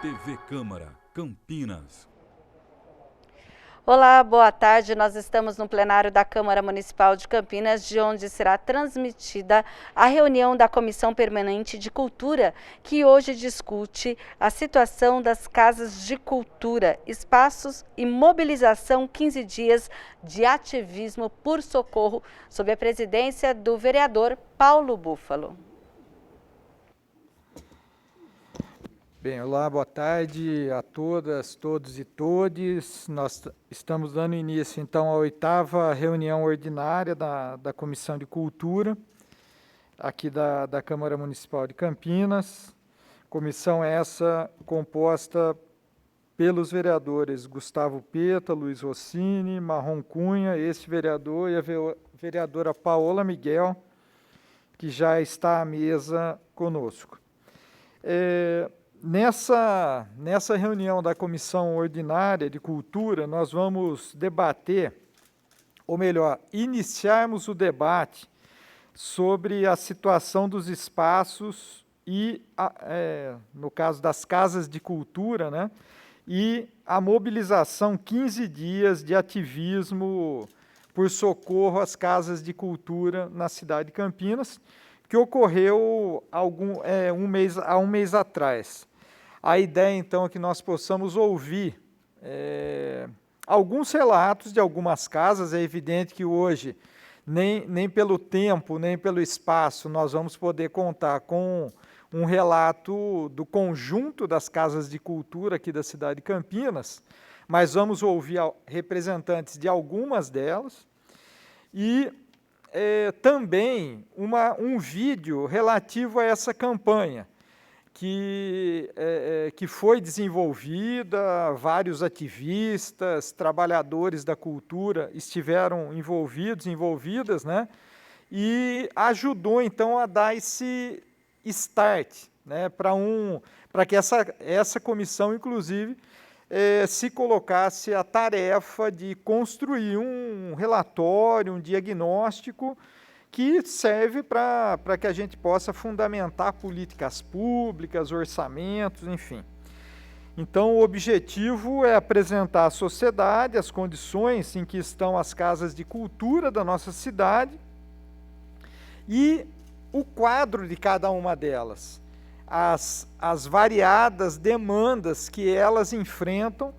TV Câmara, Campinas. Olá, boa tarde. Nós estamos no plenário da Câmara Municipal de Campinas, de onde será transmitida a reunião da Comissão Permanente de Cultura, que hoje discute a situação das casas de cultura, espaços e mobilização 15 dias de ativismo por socorro, sob a presidência do vereador Paulo Búfalo. Bem, olá, boa tarde a todas, todos e todes. Nós estamos dando início, então, à 8ª reunião ordinária da Comissão de Cultura, aqui da Câmara Municipal de Campinas. Comissão essa composta pelos vereadores Gustavo Peta, Luiz Rossini, Marrom Cunha, esse vereador, e a vereadora Paola Miguel, que já está à mesa conosco. Nessa reunião da Comissão Ordinária de Cultura, nós vamos debater, ou melhor, iniciarmos o debate sobre a situação dos espaços e, no caso das casas de cultura, né, e a mobilização 15 dias de ativismo por socorro às casas de cultura na cidade de Campinas, que ocorreu há um mês atrás. A ideia, então, é que nós possamos ouvir alguns relatos de algumas casas. É evidente que hoje, nem pelo tempo, nem pelo espaço, nós vamos poder contar com um relato do conjunto das casas de cultura aqui da cidade de Campinas, mas vamos ouvir representantes de algumas delas e também um vídeo relativo a essa campanha, que foi desenvolvida, vários ativistas, trabalhadores da cultura estiveram envolvidas, né? E ajudou, então, a dar esse start, né, para que essa comissão, inclusive, se colocasse a tarefa de construir um relatório, um diagnóstico que serve para que a gente possa fundamentar políticas públicas, orçamentos, enfim. Então, o objetivo é apresentar à sociedade as condições em que estão as casas de cultura da nossa cidade e o quadro de cada uma delas, as variadas demandas que elas enfrentam,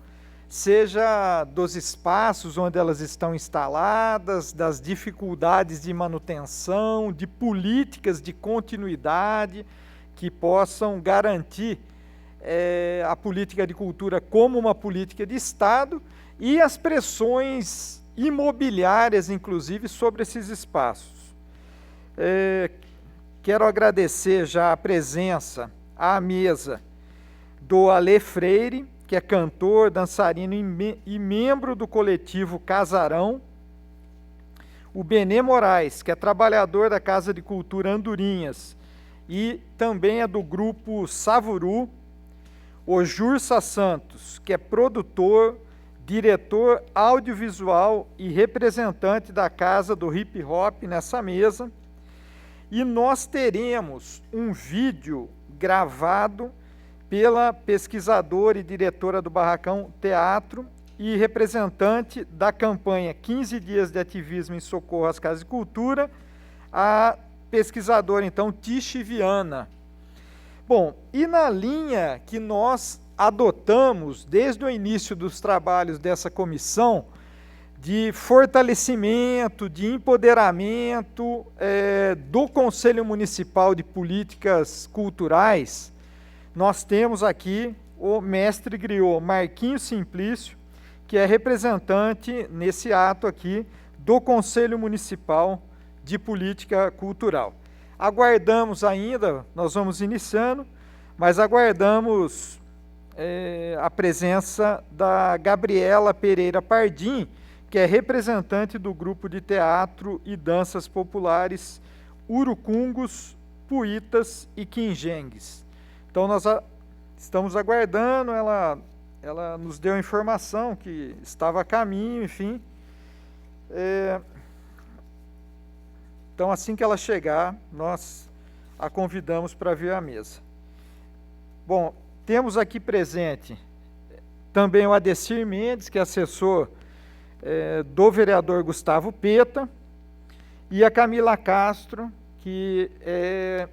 seja dos espaços onde elas estão instaladas, das dificuldades de manutenção, de políticas de continuidade que possam garantir a política de cultura como uma política de Estado e as pressões imobiliárias, inclusive, sobre esses espaços. Quero agradecer já a presença à mesa do Alê Freire, que é cantor, dançarino e membro do coletivo Casarão, o Benê Moraes, que é trabalhador da Casa de Cultura Andorinhas e também é do grupo Savuru, o Jursa Santos, que é produtor, diretor audiovisual e representante da Casa do Hip Hop nessa mesa, e nós teremos um vídeo gravado pela pesquisadora e diretora do Barracão Teatro e representante da campanha 15 dias de ativismo em socorro às casas de cultura, a pesquisadora, então, Tiche Viana. Bom, e na linha que nós adotamos desde o início dos trabalhos dessa comissão, de fortalecimento, de empoderamento do Conselho Municipal de Políticas Culturais, nós temos aqui o mestre griot Marquinhos Simplício, que é representante nesse ato aqui do Conselho Municipal de Política Cultural. Aguardamos ainda, nós vamos iniciando, mas aguardamos a presença da Gabriela Pereira Pardim, que é representante do grupo de teatro e danças populares Urucungos, Puitas e Quinjengues. Então, nós estamos aguardando, ela nos deu a informação que estava a caminho, enfim. Então, assim que ela chegar, nós a convidamos para vir à mesa. Bom, Temos aqui presente também o Adecir Mendes, que é assessor do vereador Gustavo Peta, e a Camila Castro, que é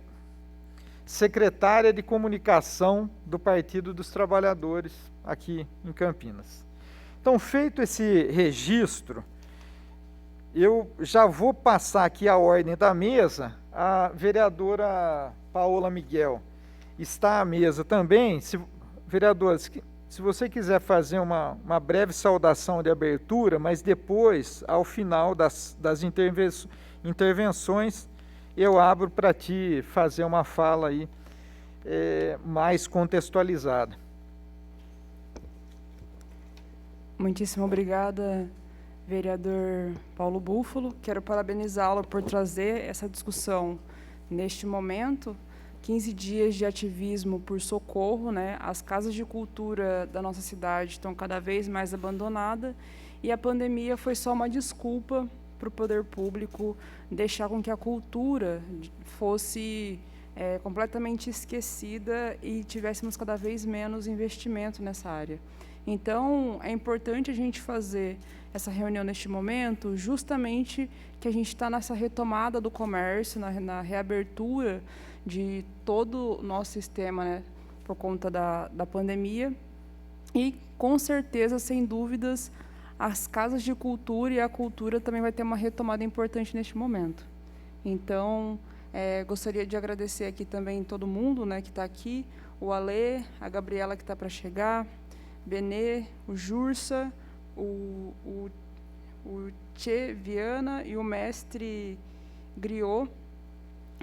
secretária de comunicação do Partido dos Trabalhadores aqui em Campinas. Então, feito esse registro, eu já vou passar aqui a ordem da mesa. A vereadora Paola Miguel está à mesa também. Vereadores, se você quiser fazer uma breve saudação de abertura, mas depois, ao final das intervenções, eu abro para ti fazer uma fala aí mais contextualizada. Muitíssimo obrigada, vereador Paulo Búfalo. Quero parabenizá-lo por trazer essa discussão neste momento. 15 dias de ativismo por socorro, né? As casas de cultura da nossa cidade estão cada vez mais abandonadas e a pandemia foi só uma desculpa para o poder público deixar com que a cultura fosse completamente esquecida e tivéssemos cada vez menos investimento nessa área. Então, é importante a gente fazer essa reunião neste momento, justamente que a gente está nessa retomada do comércio, na reabertura de todo o nosso sistema, né, por conta da pandemia. E, com certeza, sem dúvidas, as casas de cultura e a cultura também vai ter uma retomada importante neste momento. Então, gostaria de agradecer aqui também todo mundo, né, que está aqui, o Alê, a Gabriela que está para chegar, Benê, o Jursa, o Tchê Viana e o mestre Griot,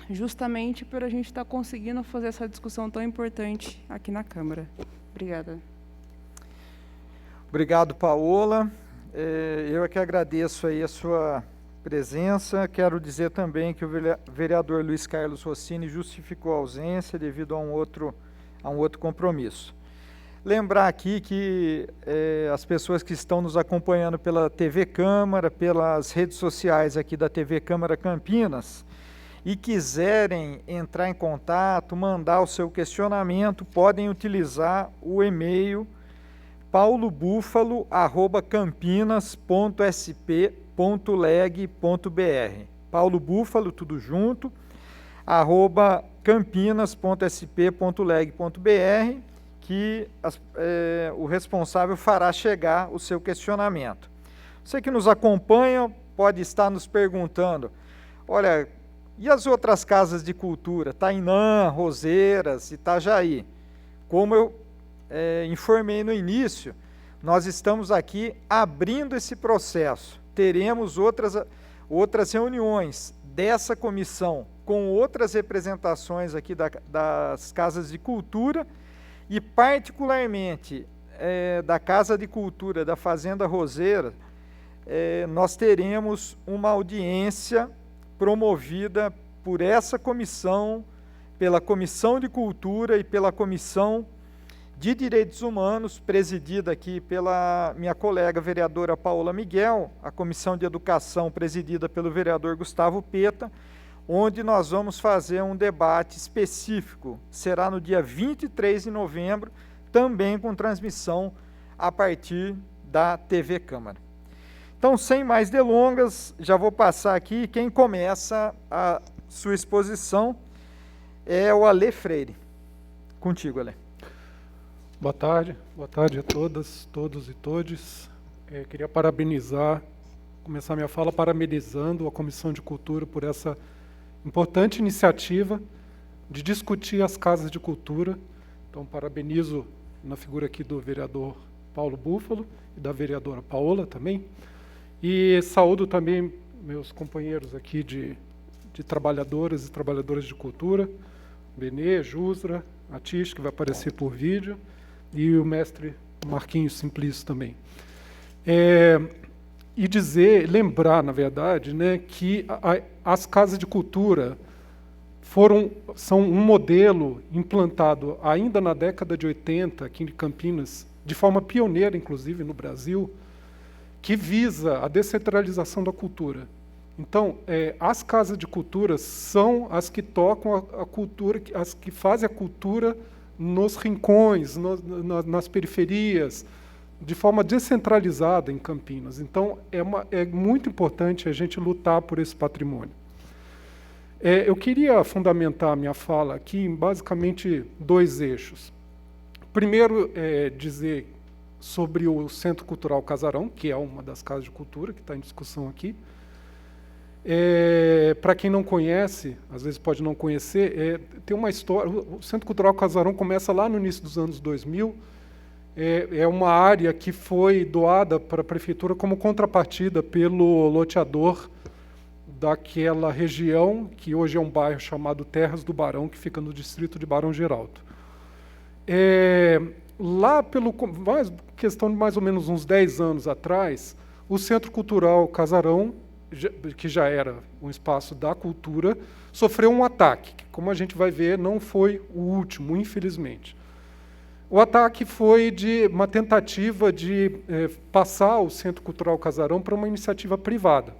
justamente por a gente estar conseguindo fazer essa discussão tão importante aqui na Câmara. Obrigada. Obrigado, Paola. Eu é que agradeço aí a sua presença. Quero dizer também que o vereador Luiz Carlos Rossini justificou a ausência devido a um outro compromisso. Lembrar aqui que as pessoas que estão nos acompanhando pela TV Câmara, pelas redes sociais aqui da TV Câmara Campinas, e quiserem entrar em contato, mandar o seu questionamento, podem utilizar o e-mail paulobúfalo@campinas.sp.leg.br. Paulo Búfalo, tudo junto, @campinas.sp.leg.br, que o responsável fará chegar o seu questionamento. Você que nos acompanha pode estar nos perguntando, olha, e as outras casas de cultura, Tainã, Roseiras, Itajaí? Como eu informei no início, nós estamos aqui abrindo esse processo. Teremos outras reuniões dessa comissão com outras representações aqui das casas de cultura e particularmente da Casa de Cultura da Fazenda Roseira, nós teremos uma audiência promovida por essa comissão, pela Comissão de Cultura e pela Comissão de Direitos Humanos, presidida aqui pela minha colega vereadora Paola Miguel, a Comissão de Educação presidida pelo vereador Gustavo Peta, onde nós vamos fazer um debate específico. Será no dia 23 de novembro, também com transmissão a partir da TV Câmara. Então, sem mais delongas, já vou passar aqui. Quem começa a sua exposição é o Alê Freire. Contigo, Alê. Boa tarde a todas, todos e todes. Queria começar minha fala parabenizando a Comissão de Cultura por essa importante iniciativa de discutir as casas de cultura. Então, parabenizo na figura aqui do vereador Paulo Búfalo e da vereadora Paola também. E saúdo também meus companheiros aqui de trabalhadoras e trabalhadoras de cultura, Benê, Jusra, Atis, que vai aparecer por vídeo, e o mestre Marquinhos Simplício também. E lembrar, na verdade, né, que as casas de cultura são um modelo implantado ainda na década de 80, aqui em Campinas, de forma pioneira, inclusive, no Brasil, que visa a descentralização da cultura. Então, as casas de cultura são as que tocam a cultura, as que fazem a cultura nos rincões, nas periferias, de forma descentralizada em Campinas. Então, é muito importante a gente lutar por esse patrimônio. Eu queria fundamentar a minha fala aqui em basicamente 2 eixos. Primeiro, dizer sobre o Centro Cultural Casarão, que é uma das casas de cultura que está em discussão aqui. Para quem não conhece, às vezes pode não conhecer, tem uma história. O Centro Cultural Casarão começa lá no início dos anos 2000. É uma área que foi doada para a prefeitura como contrapartida pelo loteador daquela região, que hoje é um bairro chamado Terras do Barão, que fica no distrito de Barão Geraldo. Lá, questão de mais ou menos uns 10 anos atrás, o Centro Cultural Casarão, que já era um espaço da cultura, sofreu um ataque, que, como a gente vai ver, não foi o último, infelizmente. O ataque foi de uma tentativa de passar o Centro Cultural Casarão para uma iniciativa privada.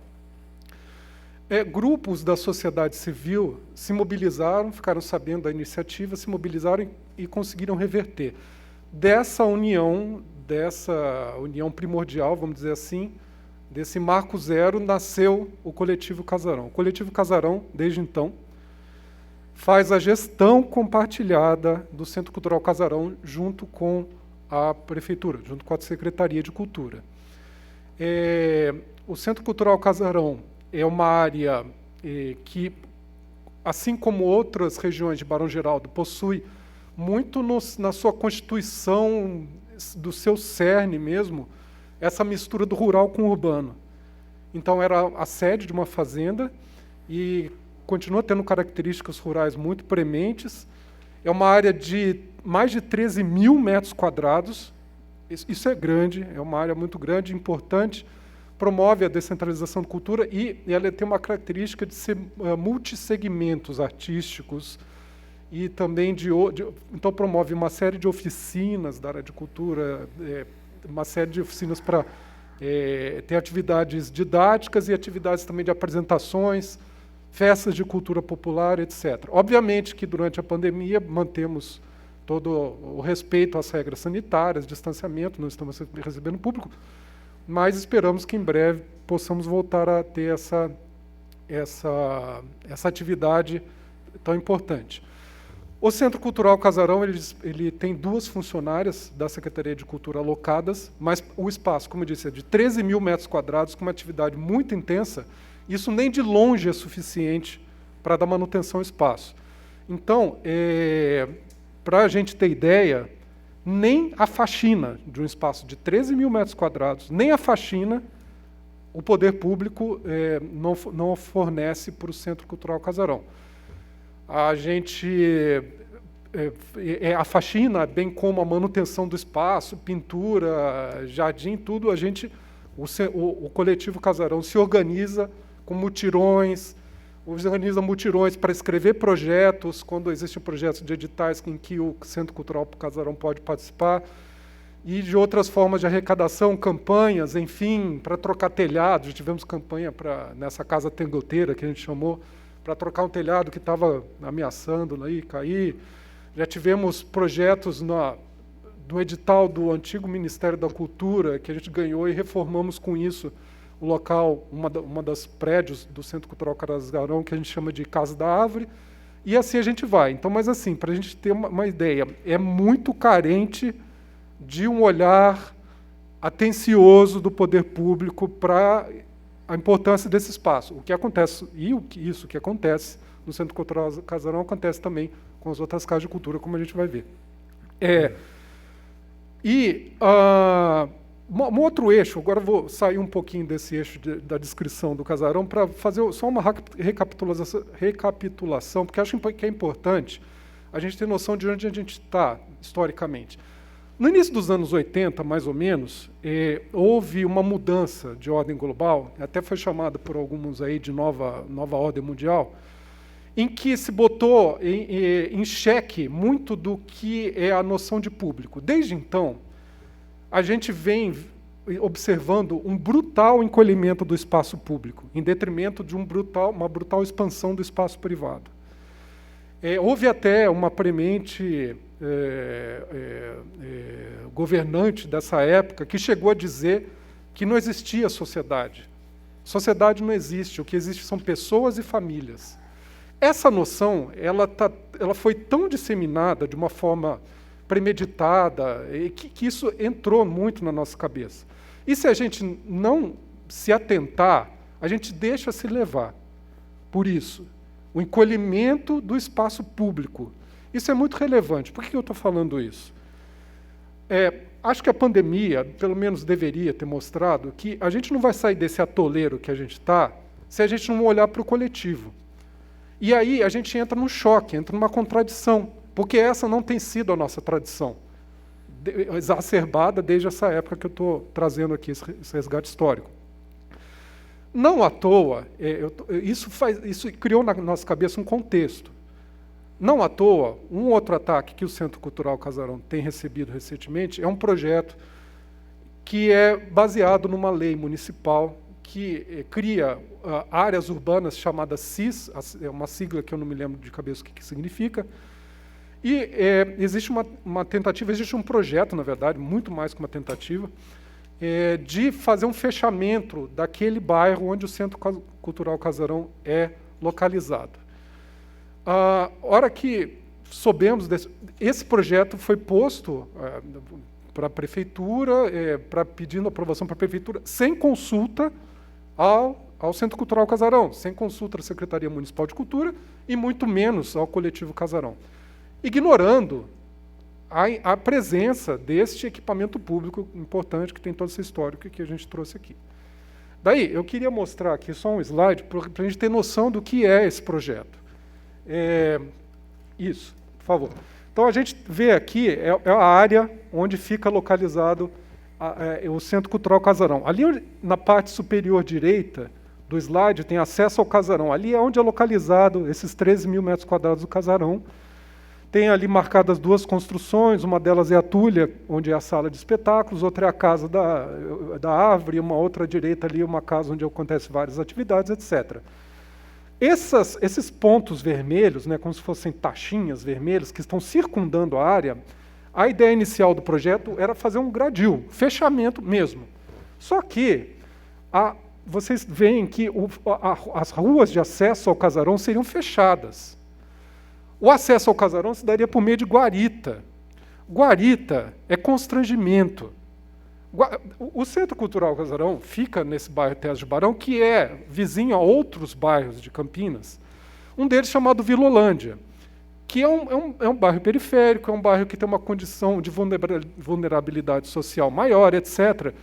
Grupos da sociedade civil se mobilizaram, ficaram sabendo da iniciativa, se mobilizaram e conseguiram reverter. Dessa união primordial, vamos dizer assim, desse marco zero, nasceu o Coletivo Casarão. O Coletivo Casarão, desde então, faz a gestão compartilhada do Centro Cultural Casarão junto com a Prefeitura, junto com a Secretaria de Cultura. O Centro Cultural Casarão é uma área que, assim como outras regiões de Barão Geraldo, possui muito na sua constituição, do seu cerne mesmo, essa mistura do rural com o urbano. Então, era a sede de uma fazenda e continua tendo características rurais muito prementes. É uma área de mais de 13 mil metros quadrados. Isso é grande, é uma área muito grande, importante. Promove a descentralização da cultura e ela tem uma característica de ser multissegmentos artísticos e também então promove uma série de oficinas da área de cultura, uma série de oficinas para ter atividades didáticas e atividades também de apresentações, festas de cultura popular, etc. Obviamente que durante a pandemia mantemos todo o respeito às regras sanitárias, distanciamento, não estamos recebendo público, mas esperamos que em breve possamos voltar a ter essa atividade tão importante. O Centro Cultural Casarão ele tem 2 funcionárias da Secretaria de Cultura alocadas, mas o espaço, como eu disse, é de 13 mil metros quadrados, com uma atividade muito intensa. Isso nem de longe é suficiente para dar manutenção ao espaço. Então, para a gente ter ideia, nem a faxina de um espaço de 13 mil metros quadrados, nem a faxina, o poder público não fornece para o Centro Cultural Casarão. A faxina, bem como a manutenção do espaço, pintura, jardim, tudo, o Coletivo Casarão se organiza com mutirões, organiza mutirões para escrever projetos, quando existem projetos de editais em que o Centro Cultural Casarão pode participar, e de outras formas de arrecadação, campanhas, enfim, para trocar telhados. Já tivemos campanha nessa casa tengoteira, que a gente chamou, para trocar um telhado que estava ameaçando cair. Já tivemos projetos do edital do antigo Ministério da Cultura, que a gente ganhou e reformamos com isso o local, uma das prédios do Centro Cultural Casarão, que a gente chama de Casa da Árvore, e assim a gente vai. Então, mas assim, para a gente ter uma ideia, é muito carente de um olhar atencioso do poder público para a importância desse espaço. O que acontece, isso que acontece no Centro Cultural Casarão acontece também com as outras casas de cultura, como a gente vai ver. Um outro eixo, agora eu vou sair um pouquinho desse eixo da descrição do casarão para fazer só uma recapitulação, porque acho que é importante a gente ter noção de onde a gente está historicamente. No início dos anos 80, mais ou menos, houve uma mudança de ordem global, até foi chamada por alguns aí de nova ordem mundial, em que se botou em xeque muito do que é a noção de público. Desde então, a gente vem observando um brutal encolhimento do espaço público, em detrimento de uma brutal expansão do espaço privado. Houve até uma premente governante dessa época que chegou a dizer que não existia sociedade. Sociedade não existe, o que existe são pessoas e famílias. Essa noção, ela foi tão disseminada de uma forma premeditada, que isso entrou muito na nossa cabeça. E se a gente não se atentar, a gente deixa se levar por isso. O encolhimento do espaço público. Isso é muito relevante. Por que eu estou falando isso? Acho que a pandemia, pelo menos deveria ter mostrado, que a gente não vai sair desse atoleiro que a gente está se a gente não olhar para o coletivo. E aí a gente entra num choque, entra numa contradição, porque essa não tem sido a nossa tradição, exacerbada desde essa época que eu estou trazendo aqui esse resgate histórico. Não à toa, isso criou na nossa cabeça um contexto. Não à toa, um outro ataque que o Centro Cultural Casarão tem recebido recentemente é um projeto que é baseado numa lei municipal que cria áreas urbanas chamadas CIS, é uma sigla que eu não me lembro de cabeça o que significa, e existe uma tentativa, existe um projeto, na verdade, muito mais que uma tentativa, de fazer um fechamento daquele bairro onde o Centro Cultural Casarão é localizado. A hora que soubemos esse projeto foi posto para a prefeitura, pedindo aprovação para a prefeitura, sem consulta ao Centro Cultural Casarão, sem consulta à Secretaria Municipal de Cultura e muito menos ao Coletivo Casarão, ignorando a presença deste equipamento público importante que tem todo esse histórico que a gente trouxe aqui. Daí, eu queria mostrar aqui só um slide para a gente ter noção do que é esse projeto. Isso, por favor. Então, a gente vê aqui, é a área onde fica localizado o Centro Cultural Casarão. Ali, na parte superior direita do slide, tem acesso ao casarão. Ali é onde é localizado esses 13 mil metros quadrados do casarão. Tem ali marcadas duas construções, uma delas é a Tulha, onde é a sala de espetáculos, outra é a Casa da Árvore, uma outra à direita ali, uma casa onde acontecem várias atividades, etc. Esses pontos vermelhos, né, como se fossem taxinhas vermelhas, que estão circundando a área, a ideia inicial do projeto era fazer um gradil, fechamento mesmo. Só que vocês veem que as ruas de acesso ao casarão seriam fechadas. O acesso ao casarão se daria por meio de guarita. Guarita é constrangimento. O Centro Cultural Casarão fica nesse bairro Terras de Barão, que é vizinho a outros bairros de Campinas, um deles chamado Vila Holândia, que é um bairro periférico, é um bairro que tem uma condição de vulnerabilidade social maior, etc.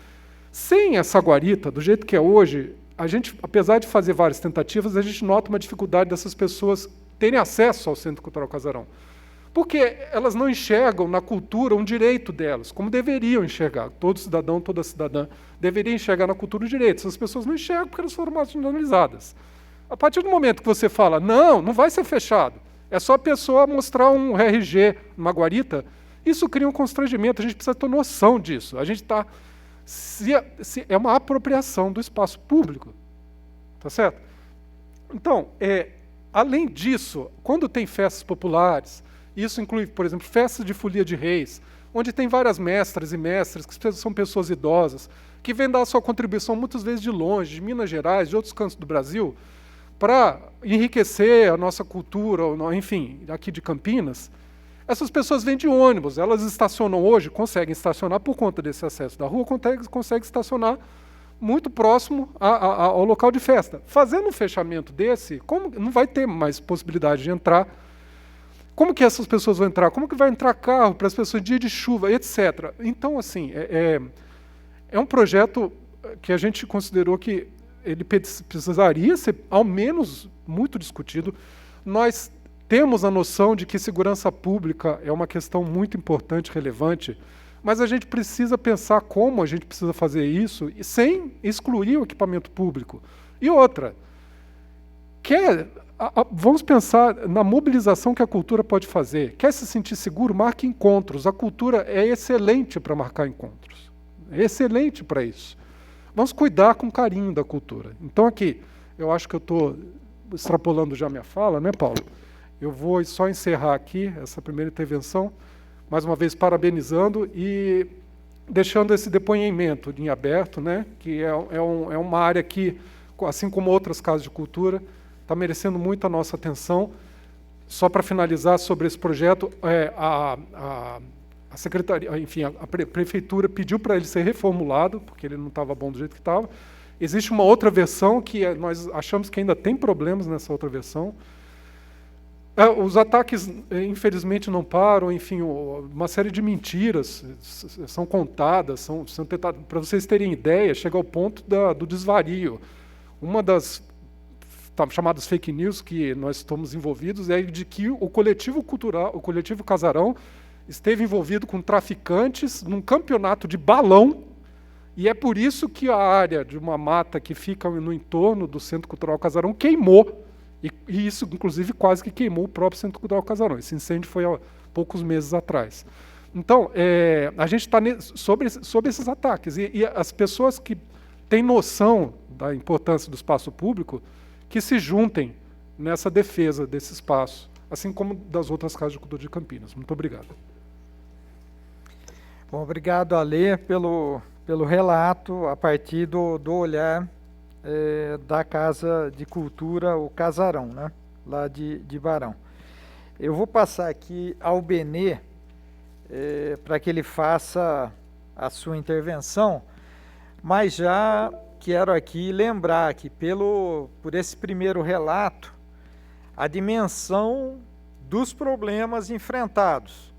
Sem essa guarita, do jeito que é hoje, a gente, apesar de fazer várias tentativas, a gente nota uma dificuldade dessas pessoas terem acesso ao Centro Cultural Casarão. Porque elas não enxergam na cultura um direito delas, como deveriam enxergar. Todo cidadão, toda cidadã deveria enxergar na cultura o direito. Essas pessoas não enxergam porque elas foram marginalizadas. A partir do momento que você fala, não vai ser fechado, é só a pessoa mostrar um RG, uma guarita, isso cria um constrangimento, a gente precisa ter noção disso. A gente está... é uma apropriação do espaço público. Tá certo? Então, além disso, quando tem festas populares, isso inclui, por exemplo, festas de folia de reis, onde tem várias mestras e mestres, que são pessoas idosas, que vêm dar a sua contribuição muitas vezes de longe, de Minas Gerais, de outros cantos do Brasil, para enriquecer a nossa cultura, enfim, aqui de Campinas. Essas pessoas vêm de ônibus, elas estacionam hoje, conseguem estacionar por conta desse acesso da rua, conseguem estacionar muito próximo ao local de festa. Fazendo um fechamento desse, como não vai ter mais possibilidade de entrar. Como que essas pessoas vão entrar? Como que vai entrar carro para as pessoas dia de chuva, etc. Então, assim, é um projeto que a gente considerou que ele precisaria ser, ao menos, muito discutido. Nós temos a noção de que segurança pública é uma questão muito importante, relevante, mas a gente precisa pensar como a gente precisa fazer isso sem excluir o equipamento público. E outra, vamos pensar na mobilização que a cultura pode fazer. Quer se sentir seguro? Marque encontros. A cultura é excelente para marcar encontros. É excelente para isso. Vamos cuidar com carinho da cultura. Então aqui, eu acho que eu estou extrapolando já minha fala, né, Paulo? Eu vou só encerrar aqui essa primeira intervenção, mais uma vez parabenizando e deixando esse depoimento em aberto, né, que é uma área que, assim como outras casas de cultura, está merecendo muito a nossa atenção. Só para finalizar sobre esse projeto, a secretaria, enfim, a prefeitura pediu para ele ser reformulado, porque ele não estava bom do jeito que estava. Existe uma outra versão que nós achamos que ainda tem problemas nessa outra versão. Os ataques, infelizmente, não param, enfim, uma série de mentiras são contadas, são tentadas. Para vocês terem ideia, chega ao ponto do desvario. Uma das chamadas fake news que nós estamos envolvidos é de que o coletivo cultural, o coletivo Casarão, esteve envolvido com traficantes num campeonato de balão, e é por isso que a área de uma mata que fica no entorno do Centro Cultural Casarão queimou. E isso, inclusive, quase que queimou o próprio Centro Cultural Casarão. Esse incêndio foi há poucos meses atrás. Então, a gente está sobre esses ataques. E as pessoas que têm noção da importância do espaço público, que se juntem nessa defesa desse espaço, assim como das outras casas de cultura de Campinas. Muito obrigado. Bom, obrigado, Alê, pelo relato a partir do olhar da Casa de Cultura, o Casarão, né? Lá de Barão. Eu vou passar aqui ao Benê para que ele faça a sua intervenção, mas já quero aqui lembrar que por esse primeiro relato, a dimensão dos problemas enfrentados,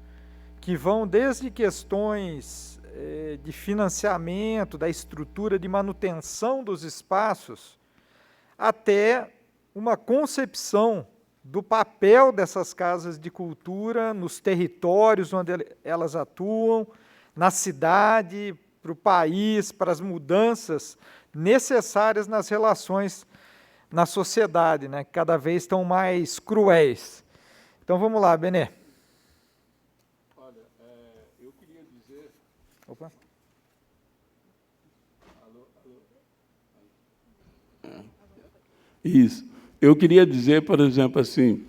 que vão desde questões de financiamento, da estrutura de manutenção dos espaços, até uma concepção do papel dessas casas de cultura nos territórios onde elas atuam, na cidade, para o país, para as mudanças necessárias nas relações na sociedade, né, que cada vez estão mais cruéis. Então vamos lá, Benê. Eu queria dizer... Opa. Isso. Eu queria dizer, por exemplo, assim,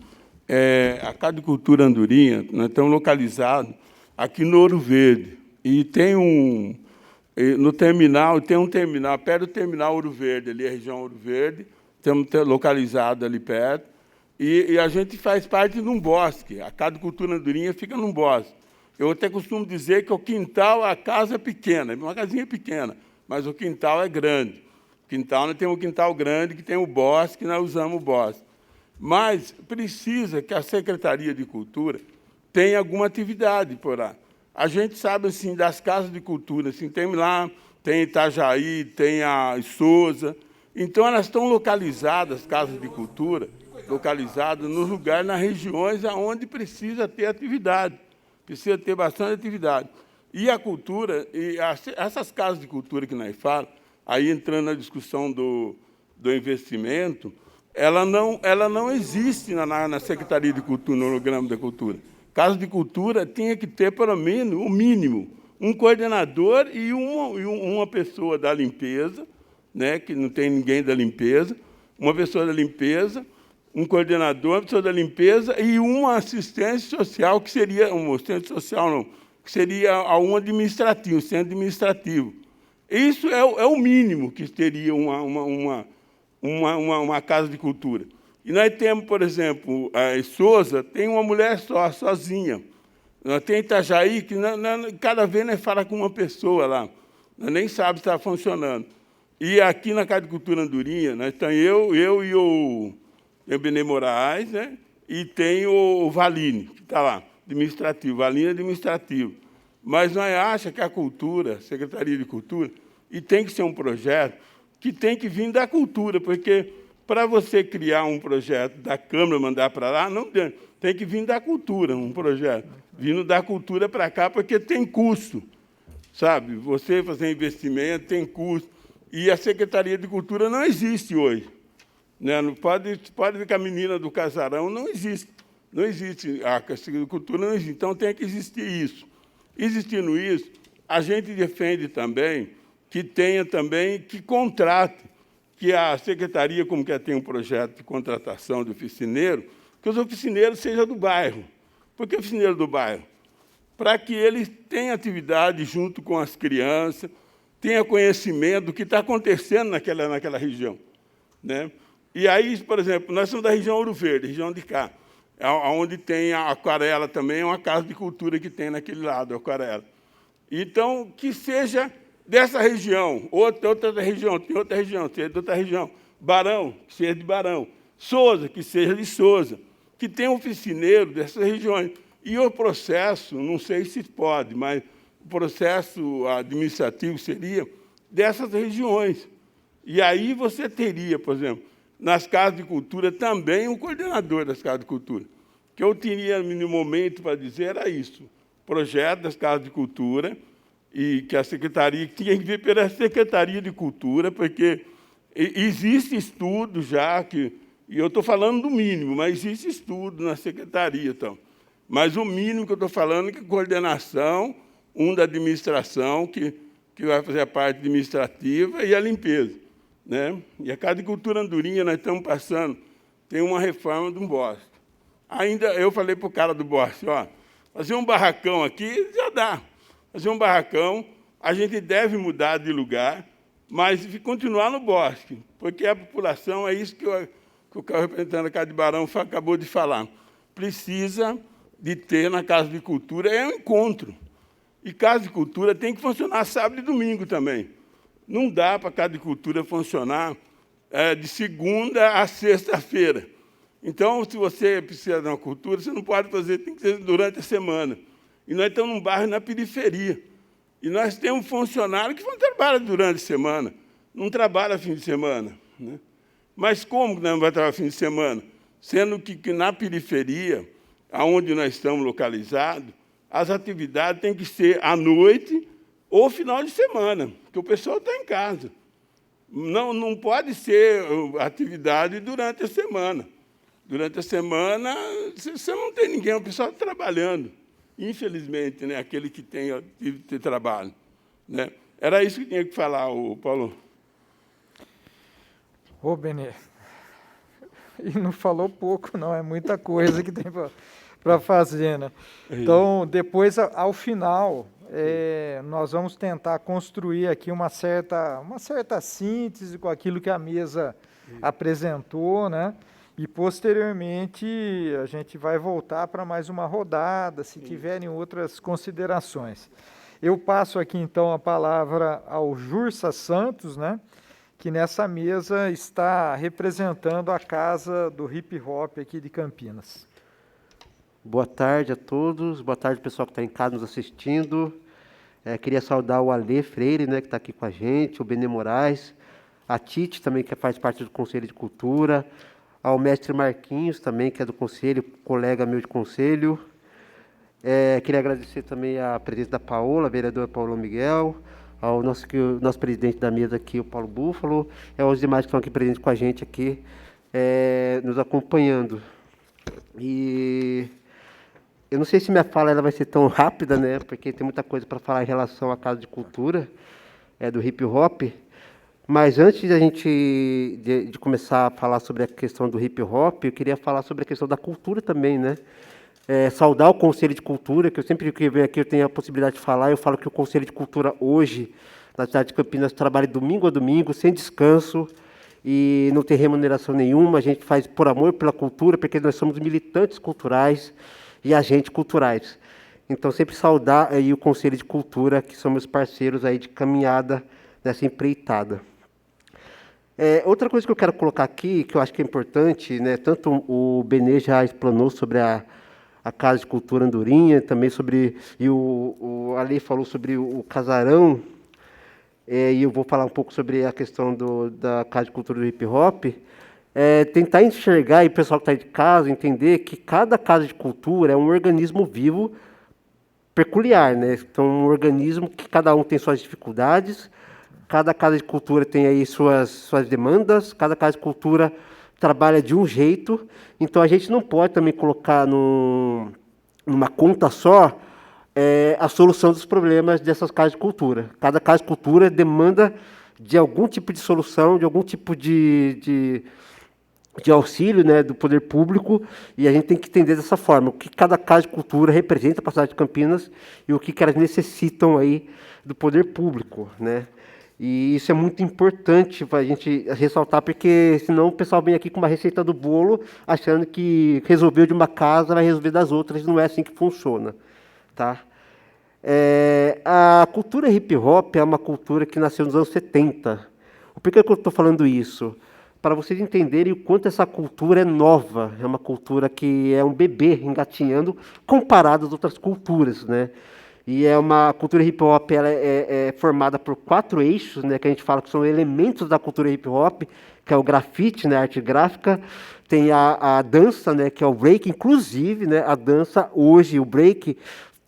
a Casa de Cultura Andorinha, nós estamos localizados aqui no Ouro Verde, e tem no terminal, tem um terminal, perto do terminal Ouro Verde, ali a região Ouro Verde, estamos localizados ali perto, e a gente faz parte de um bosque. A Casa de Cultura Andorinha fica num bosque. Eu até costumo dizer que o quintal, a casa é pequena, uma casinha pequena, mas o quintal é grande. Quintal, nós temos um quintal grande, que tem o bosque, nós usamos o bosque. Mas precisa que a Secretaria de Cultura tenha alguma atividade por lá. A gente sabe, assim, das casas de cultura, assim, tem lá, tem Itajaí, tem a Souza. Então, elas estão localizadas, as casas de cultura, localizadas nos lugares, nas regiões onde precisa ter atividade. Precisa ter bastante atividade. E a cultura, essas casas de cultura que nós falamos, aí entrando na discussão do investimento, ela não existe na Secretaria de Cultura, no Programa da Cultura. Casa de Cultura tinha que ter, pelo menos, o mínimo, um coordenador e uma pessoa da limpeza, né, que não tem ninguém da limpeza, uma pessoa da limpeza, um coordenador, uma pessoa da limpeza e uma assistência social, que seria, um assistente social não, que seria um administrativo, um centro administrativo. Isso é o mínimo que teria uma casa de cultura. E nós temos, por exemplo, a Souza tem uma mulher sozinha. Nós temos Itajaí, que cada vez nós falamos com uma pessoa lá. Nós nem sabemos se está funcionando. E aqui na Casa de Cultura Andorinha, nós estamos eu e o Benê Moraes, né? E tem o Valine, que está lá, administrativo. Valine é administrativo. Mas nós achamos que a cultura, a Secretaria de Cultura, e tem que ser um projeto que tem que vir da cultura, porque para você criar um projeto da Câmara, mandar para lá, não tem que vir da cultura, um projeto. Vindo da cultura para cá, porque tem custo, sabe? Você fazer investimento tem custo. E a Secretaria de Cultura não existe hoje. Né? Não pode ver que a menina do Casarão não existe. Não existe, a Secretaria de Cultura não existe. Então, tem que existir isso. Existindo isso, a gente defende também que tenha também, que contrate, que a Secretaria, como que tem um projeto de contratação de oficineiro, que os oficineiros sejam do bairro. Por que oficineiro do bairro? para que eles tenham atividade junto com as crianças, tenham conhecimento do que está acontecendo naquela região, né? E aí, por exemplo, nós somos da região Ouro Verde, região de cá, onde tem a Aquarela também, é uma casa de cultura que tem naquele lado, a Aquarela. Então, que seja dessa região, outra região, tem outra região, seja de outra região. Barão, que seja de Barão. Souza, que seja de Souza. Que tenha oficineiro dessas regiões. E o processo, não sei se pode, mas o processo administrativo seria dessas regiões. E aí você teria, por exemplo, nas casas de cultura também um coordenador das casas de cultura. O que eu teria no momento para dizer era isso. Projeto das casas de cultura, e que a secretaria tinha que ver pela Secretaria de Cultura, porque existe estudo já, e eu estou falando do mínimo, mas existe estudo na secretaria. Então. Mas o mínimo que eu estou falando é que a coordenação, da administração, que vai fazer a parte administrativa, e a limpeza, né? E a Casa de Cultura Andorinha, nós estamos passando, tem uma reforma de um bosque. Ainda eu falei para o cara do bosque, ó, fazer um barracão aqui já dá. Fazer um barracão, a gente deve mudar de lugar, mas continuar no bosque, porque a população, é isso que o representante da Casa de Barão acabou de falar, precisa de ter na Casa de Cultura, é um encontro. E Casa de Cultura tem que funcionar sábado e domingo também. Não dá para a Casa de Cultura funcionar de segunda a sexta-feira. Então, se você precisa de uma cultura, você não pode fazer, tem que ser durante a semana. E nós estamos num bairro na periferia. E nós temos funcionário que não trabalha durante a semana, não trabalha fim de semana, né? Mas como que nós não vamos trabalhar fim de semana? Sendo que na periferia, onde nós estamos localizados, as atividades têm que ser à noite ou final de semana, porque o pessoal está em casa. Não pode ser atividade durante a semana. Durante a semana, você não tem ninguém, o pessoal está trabalhando. Infelizmente, né, aquele que tem trabalho, né? Era isso que tinha que falar, Paulo. Ô, Benê, e não falou pouco, não, é muita coisa que tem para fazer, né? Então, depois, ao final, nós vamos tentar construir aqui uma certa síntese com aquilo que a mesa apresentou, né? E, posteriormente, a gente vai voltar para mais uma rodada, se tiverem outras considerações. Eu passo aqui, então, a palavra ao Jursa Santos, né, que nessa mesa está representando a Casa do Hip Hop aqui de Campinas. Boa tarde a todos, boa tarde pessoal que está em casa nos assistindo. Queria saudar o Alê Freire, né, que está aqui com a gente, o Benê Moraes, a Tite também, que faz parte do Conselho de Cultura, ao mestre Marquinhos também, que é do Conselho, colega meu de Conselho. Queria agradecer também a presença da Paola, a vereadora Paola Miguel, ao nosso presidente da mesa aqui, o Paulo Búfalo, e aos demais que estão aqui presentes com a gente aqui, nos acompanhando. E eu não sei se minha fala ela vai ser tão rápida, né, porque tem muita coisa para falar em relação à Casa de Cultura do hip hop. Mas antes de começar a falar sobre a questão do hip hop, eu queria falar sobre a questão da cultura também, né? Saudar o Conselho de Cultura, que eu sempre que venho aqui eu tenho a possibilidade de falar, eu falo que o Conselho de Cultura hoje, na cidade de Campinas, trabalha domingo a domingo, sem descanso, e não tem remuneração nenhuma, a gente faz por amor pela cultura, porque nós somos militantes culturais e agentes culturais. Então, sempre saudar aí o Conselho de Cultura, que são meus parceiros aí de caminhada nessa empreitada. Outra coisa que eu quero colocar aqui, que eu acho que é importante, né, tanto o Benê já explanou sobre a Casa de Cultura Andorinha, também sobre, e o Ale falou sobre o casarão, e eu vou falar um pouco sobre a questão da Casa de Cultura do Hip Hop, tentar enxergar, e o pessoal que está de casa, entender que cada Casa de Cultura é um organismo vivo peculiar, né? Então, um organismo que cada um tem suas dificuldades, cada Casa de Cultura tem aí suas demandas, cada Casa de Cultura trabalha de um jeito, então a gente não pode também colocar numa conta só a solução dos problemas dessas Casas de Cultura. Cada Casa de Cultura demanda de algum tipo de solução, de algum tipo de de auxílio, né, do poder público, e a gente tem que entender dessa forma, o que cada casa de cultura representa para a cidade de Campinas e o que elas necessitam aí do poder público, né? E isso é muito importante para a gente ressaltar, porque senão o pessoal vem aqui com uma receita do bolo, achando que resolveu de uma casa, vai resolver das outras, não é assim que funciona, tá? A cultura hip hop é uma cultura que nasceu nos anos 70. Por que eu estou falando isso? Para vocês entenderem o quanto essa cultura é nova, é uma cultura que é um bebê engatinhando comparado às outras culturas, né? E é uma cultura hip hop, ela é formada por 4 eixos, né, que a gente fala que são elementos da cultura hip hop, que é o grafite, né, a arte gráfica, tem a dança, né, que é o break, inclusive, né, a dança hoje, o break,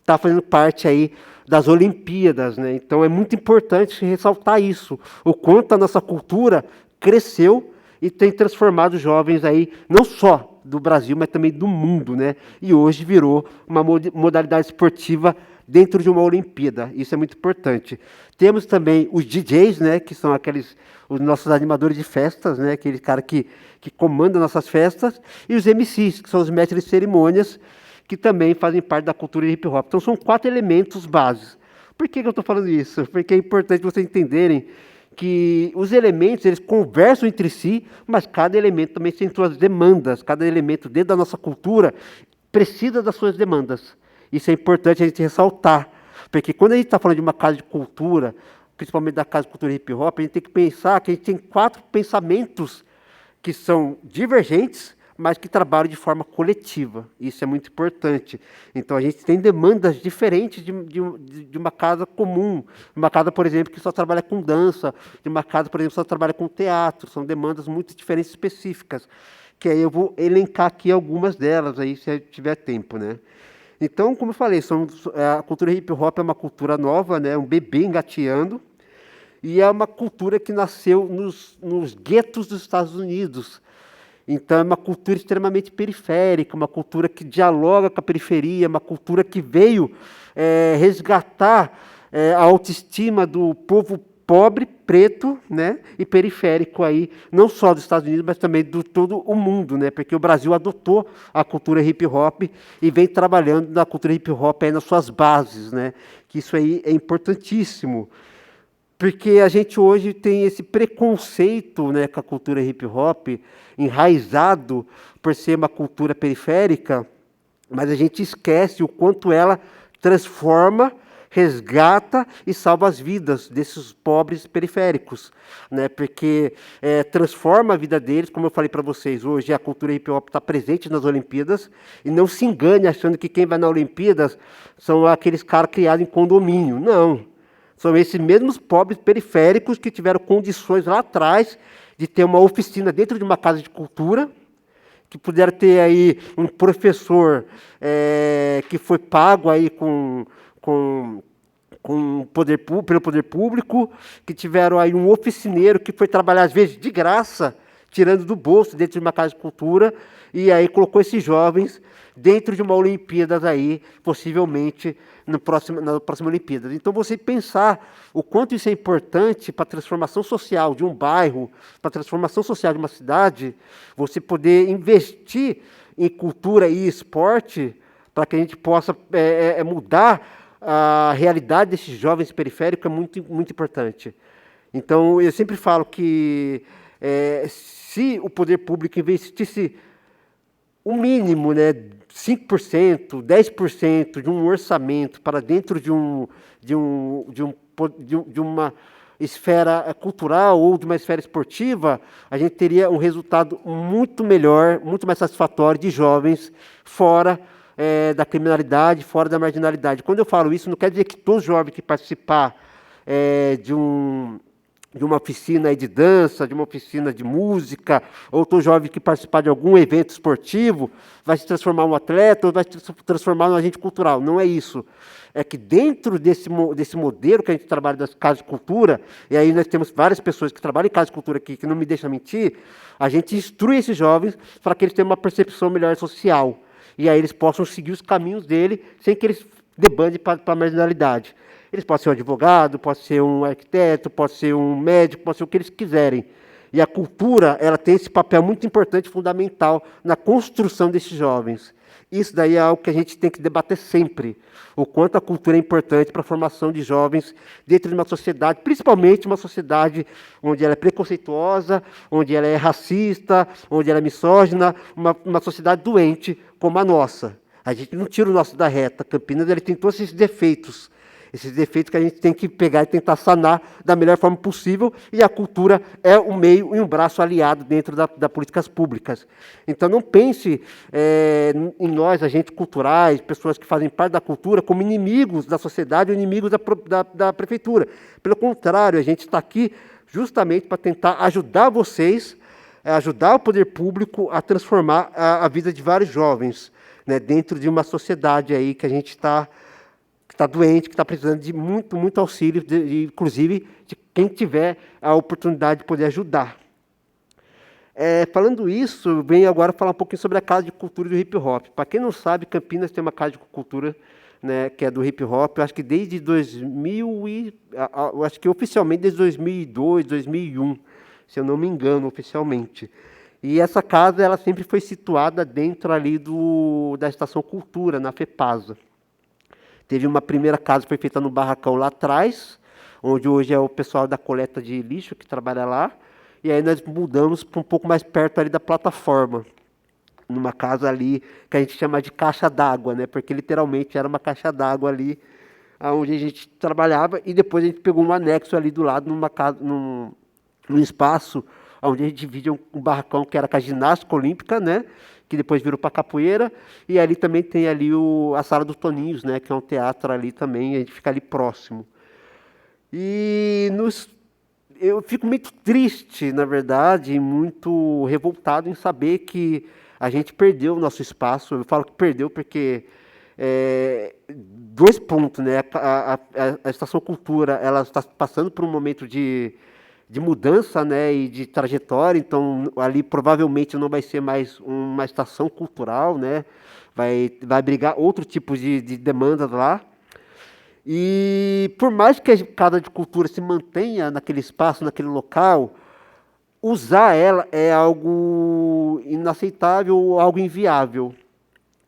está fazendo parte aí das Olimpíadas, né? Então é muito importante ressaltar isso, o quanto a nossa cultura cresceu e tem transformado jovens aí, não só do Brasil, mas também do mundo, né? E hoje virou uma modalidade esportiva dentro de uma Olimpíada. Isso é muito importante. Temos também os DJs, né, que são os nossos animadores de festas, né, aquele cara que comanda nossas festas, e os MCs, que são os mestres de cerimônias, que também fazem parte da cultura hip hop. Então são 4 elementos básicos. Por que eu estou falando isso? Porque é importante vocês entenderem que os elementos, eles conversam entre si, mas cada elemento também tem suas demandas. Cada elemento dentro da nossa cultura precisa das suas demandas. Isso é importante a gente ressaltar, porque quando a gente está falando de uma casa de cultura, principalmente da casa de cultura hip hop, a gente tem que pensar que a gente tem 4 pensamentos que são divergentes, mas que trabalham de forma coletiva. Isso é muito importante. Então, a gente tem demandas diferentes de uma casa comum. Uma casa, por exemplo, que só trabalha com dança, de uma casa, por exemplo, que só trabalha com teatro. São demandas muito diferentes, específicas, que aí eu vou elencar aqui algumas delas, aí, se tiver tempo, né? Então, como eu falei, a cultura hip hop é uma cultura nova, né? Um bebê engateando, e é uma cultura que nasceu nos guetos dos Estados Unidos. Então, é uma cultura extremamente periférica, uma cultura que dialoga com a periferia, uma cultura que veio resgatar a autoestima do povo pobre, preto, né, e periférico aí, não só dos Estados Unidos, mas também de todo o mundo, né, porque o Brasil adotou a cultura hip hop e vem trabalhando na cultura hip hop aí nas suas bases, né, que isso aí é importantíssimo. Porque a gente hoje tem esse preconceito, né, com a cultura hip hop, enraizado por ser uma cultura periférica, mas a gente esquece o quanto ela transforma, resgata e salva as vidas desses pobres periféricos, né? Porque transforma a vida deles, como eu falei para vocês, hoje a cultura hip hop está presente nas Olimpíadas, e não se engane achando que quem vai nas Olimpíadas são aqueles caras criados em condomínio. Não. São esses mesmos pobres periféricos que tiveram condições lá atrás de ter uma oficina dentro de uma casa de cultura, que puderam ter aí um professor que foi pago aí pelo poder público, que tiveram aí um oficineiro que foi trabalhar às vezes de graça, tirando do bolso dentro de uma casa de cultura, e aí colocou esses jovens dentro de uma Olimpíadas aí, possivelmente na próxima Olimpíada. Então, você pensar o quanto isso é importante para a transformação social de um bairro, para a transformação social de uma cidade, você poder investir em cultura e esporte para que a gente possa mudar a realidade desses jovens periféricos, é muito, muito importante. Então, eu sempre falo que se o poder público investisse o mínimo, né, 5%, 10% de um orçamento para dentro de uma esfera cultural ou de uma esfera esportiva, a gente teria um resultado muito melhor, muito mais satisfatório de jovens fora da criminalidade, fora da marginalidade. Quando eu falo isso, não quer dizer que todo jovem que participar de uma oficina de dança, de uma oficina de música, ou todo jovem que participar de algum evento esportivo, vai se transformar em um atleta ou vai se transformar em um agente cultural. Não é isso. É que dentro desse modelo que a gente trabalha das casas de cultura, e aí nós temos várias pessoas que trabalham em casas de cultura aqui, que não me deixam mentir, a gente instrui esses jovens para que eles tenham uma percepção melhor social. E aí eles possam seguir os caminhos dele, sem que eles debandem para a marginalidade. Eles podem ser um advogado, pode ser um arquiteto, pode ser um médico, pode ser o que eles quiserem. E a cultura, ela tem esse papel muito importante, fundamental, na construção desses jovens. Isso daí é algo que a gente tem que debater sempre, o quanto a cultura é importante para a formação de jovens dentro de uma sociedade, principalmente uma sociedade onde ela é preconceituosa, onde ela é racista, onde ela é misógina, uma sociedade doente como a nossa. A gente não tira o nosso da reta. Campinas ele tem todos esses defeitos que a gente tem que pegar e tentar sanar da melhor forma possível, e a cultura é um meio e um braço aliado dentro das políticas públicas. Então não pense em nós, agentes culturais, pessoas que fazem parte da cultura, como inimigos da sociedade ou inimigos da prefeitura. Pelo contrário, a gente está aqui justamente para tentar ajudar vocês, ajudar o poder público a transformar a vida de vários jovens, né, dentro de uma sociedade aí que a gente está doente, que está precisando de muito auxílio, inclusive de quem tiver a oportunidade de poder ajudar. Falando isso, venho agora falar um pouquinho sobre a Casa de Cultura do Hip Hop. Para quem não sabe, Campinas tem uma Casa de Cultura, né, que é do hip hop, eu acho que desde 2000 eu acho que oficialmente desde 2002, 2001, se eu não me engano, oficialmente. E essa casa ela sempre foi situada dentro ali da Estação Cultura, na FEPASA. Teve uma primeira casa que foi feita no barracão lá atrás, onde hoje é o pessoal da coleta de lixo que trabalha lá. E aí nós mudamos para um pouco mais perto ali da plataforma, numa casa ali que a gente chama de caixa d'água, né? Porque literalmente era uma caixa d'água ali onde a gente trabalhava, e depois a gente pegou um anexo ali do lado, num espaço onde a gente divide um barracão que era com a ginástica olímpica, né? Que depois virou para capoeira, e ali também tem ali a Sala dos Toninhos, né? Que é um teatro ali também, a gente fica ali próximo. E eu fico muito triste, na verdade, muito revoltado em saber que a gente perdeu o nosso espaço. Eu falo que perdeu porque 2 pontos, né? A Estação Cultura, ela está passando por um momento de mudança, né, e de trajetória, então ali provavelmente não vai ser mais uma estação cultural, né, vai abrigar outro tipo de demandas lá. E por mais que a Casa de Cultura se mantenha naquele espaço, naquele local, usar ela é algo inaceitável, algo inviável,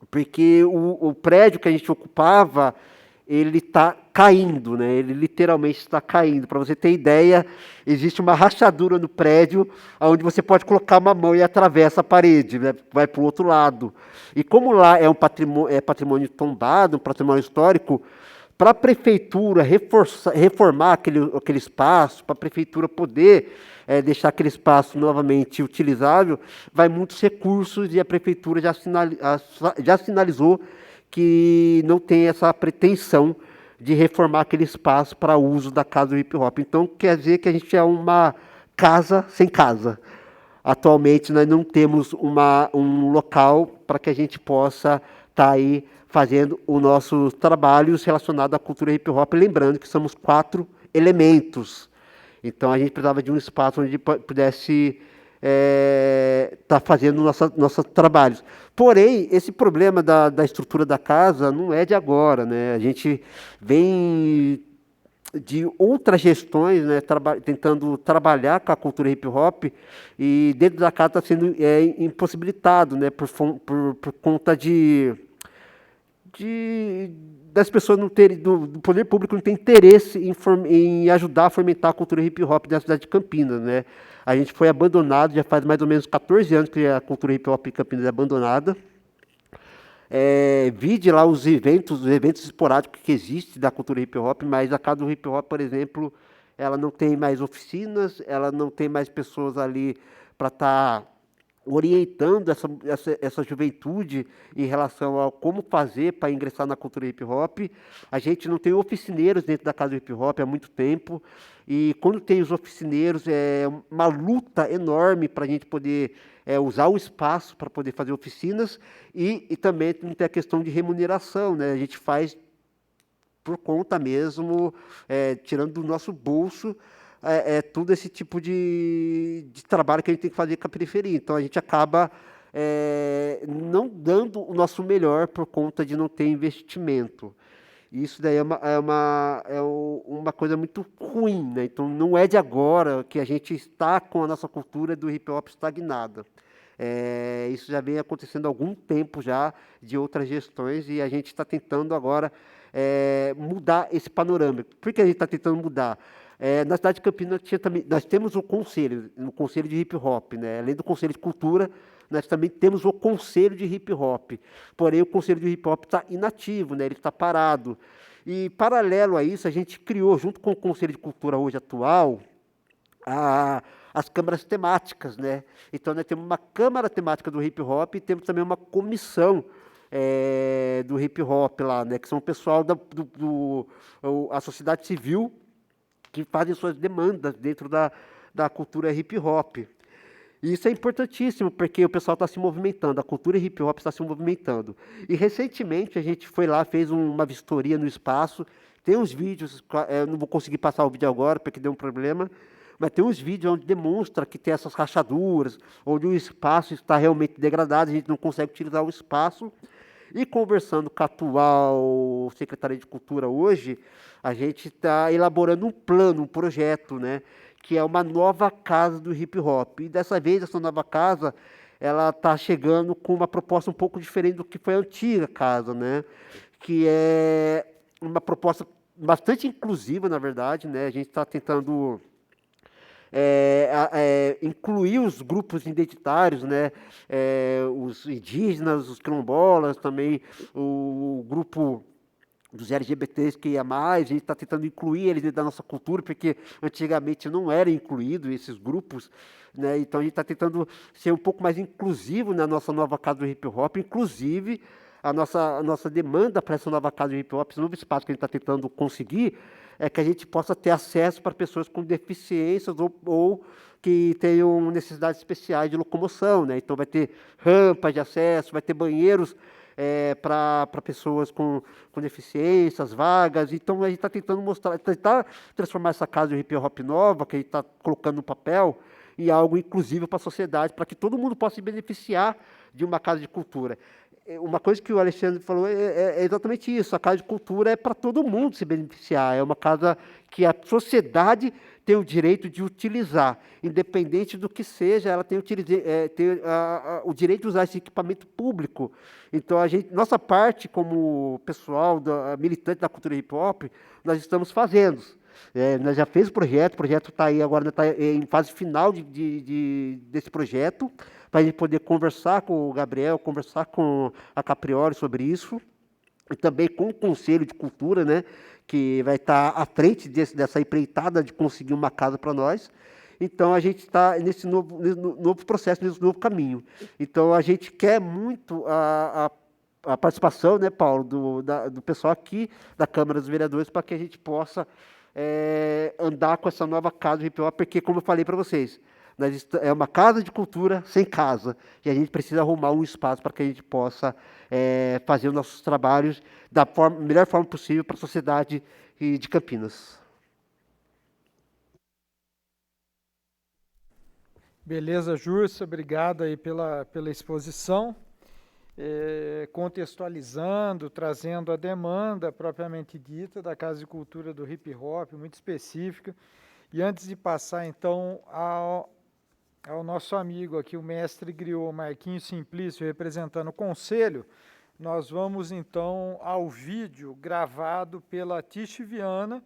porque o prédio que a gente ocupava, ele está caindo, né? Ele literalmente está caindo. Para você ter ideia, existe uma rachadura no prédio onde você pode colocar uma mão e atravessa a parede, né? Vai para o outro lado. E como lá é um patrimônio tombado, um patrimônio histórico, para a prefeitura reformar aquele espaço, para a prefeitura poder deixar aquele espaço novamente utilizável, vai muitos recursos, e a prefeitura já sinalizou que não tem essa pretensão de reformar aquele espaço para uso da Casa do Hip Hop. Então, quer dizer que a gente é uma casa sem casa. Atualmente, nós não temos um local para que a gente possa estar aí fazendo os nossos trabalhos relacionados à cultura hip hop, lembrando que somos 4 elementos. Então, a gente precisava de um espaço onde pudesse estar fazendo nossos trabalhos. Porém, esse problema da estrutura da casa não é de agora, né? A gente vem de outras gestões, né, tentando trabalhar com a cultura hip hop, e dentro da casa está sendo impossibilitado, né, por conta das pessoas não terem, do poder público não ter interesse em ajudar a fomentar a cultura hip hop da cidade de Campinas, né? A gente foi abandonado, já faz mais ou menos 14 anos que a cultura hip hop em Campinas é abandonada. Vide lá os eventos esporádicos que existem da cultura hip hop, mas a Casa do Hip Hop, por exemplo, ela não tem mais oficinas, ela não tem mais pessoas ali para estar orientando essa juventude em relação a como fazer para ingressar na cultura hip hop. A gente não tem oficineiros dentro da Casa do Hip Hop há muito tempo, e quando tem os oficineiros é uma luta enorme para a gente poder usar o espaço para poder fazer oficinas, e também tem a questão de remuneração, né? A gente faz por conta mesmo, tirando do nosso bolso, todo esse tipo de trabalho que a gente tem que fazer com a periferia. Então, a gente acaba não dando o nosso melhor por conta de não ter investimento. E isso daí uma coisa muito ruim, né? Então, não é de agora que a gente está com a nossa cultura do hip hop estagnada. Isso já vem acontecendo há algum tempo já, de outras gestões, e a gente está tentando agora mudar esse panorama. Por que a gente está tentando mudar? Na cidade de Campinas nós temos o conselho de hip hop, né? Além do conselho de cultura, nós também temos o conselho de hip hop. Porém, o conselho de hip hop está inativo, né? Ele está parado. E, paralelo a isso, a gente criou, junto com o conselho de cultura hoje atual, as câmaras temáticas, né? Então, nós temos uma câmara temática do hip hop e temos também uma comissão do hip hop lá, né? Que são o pessoal a sociedade civil, que fazem suas demandas dentro da cultura hip hop. E isso é importantíssimo, porque o pessoal está se movimentando, a cultura hip hop está se movimentando. E recentemente a gente foi lá, fez uma vistoria no espaço, tem uns vídeos, eu não vou conseguir passar o vídeo agora, porque deu um problema, mas tem uns vídeos onde demonstra que tem essas rachaduras, onde o espaço está realmente degradado, a gente não consegue utilizar o espaço. E conversando com a atual Secretaria de Cultura hoje, a gente está elaborando um plano, um projeto, né, que é uma nova casa do hip hop. E dessa vez, essa nova casa, ela está chegando com uma proposta um pouco diferente do que foi a antiga casa, né, que é uma proposta bastante inclusiva, na verdade, né, a gente está tentando incluir os grupos identitários, né, os indígenas, os quilombolas, também o grupo dos LGBTs que ia mais, a gente está tentando incluir eles dentro da nossa cultura, porque antigamente não era incluído esses grupos, né, então a gente está tentando ser um pouco mais inclusivo na nossa nova casa do hip hop, inclusive a nossa demanda para essa nova casa do hip hop, esse novo espaço que a gente está tentando conseguir, é que a gente possa ter acesso para pessoas com deficiências ou que tenham necessidades especiais de locomoção, né? Então vai ter rampas de acesso, vai ter banheiros para pessoas com deficiências, vagas. Então a gente está tentando tentar transformar essa casa de hip hop nova, que a gente está colocando no papel, em algo inclusivo para a sociedade, para que todo mundo possa se beneficiar de uma casa de cultura. Uma coisa que o Alexandre falou é exatamente isso, a Casa de Cultura é para todo mundo se beneficiar, é uma casa que a sociedade tem o direito de utilizar, independente do que seja, ela tem o direito de usar esse equipamento público. Então, nossa parte como pessoal, militante da cultura hip hop, nós estamos fazendo. Nós já fez o projeto está aí agora, está em fase final desse projeto, para a gente poder conversar com o Gabriel, conversar com a Caprioli sobre isso, e também com o Conselho de Cultura, né, que vai estar à frente dessa empreitada de conseguir uma casa para nós. Então, a gente está nesse novo processo, nesse novo caminho. Então, a gente quer muito a participação, né, Paulo, do pessoal aqui da Câmara dos Vereadores, para que a gente possa andar com essa nova casa do hip hop, porque, como eu falei para vocês, é uma casa de cultura sem casa, e a gente precisa arrumar um espaço para que a gente possa fazer os nossos trabalhos da melhor forma possível para a sociedade de Campinas. Beleza, Júrcio, obrigado aí pela exposição, contextualizando, trazendo a demanda propriamente dita da Casa de Cultura do Hip Hop, muito específica. E antes de passar, então, ao nosso amigo aqui, o mestre griot Marquinhos Simplício, representando o Conselho, nós vamos, então, ao vídeo gravado pela Tiche Viana,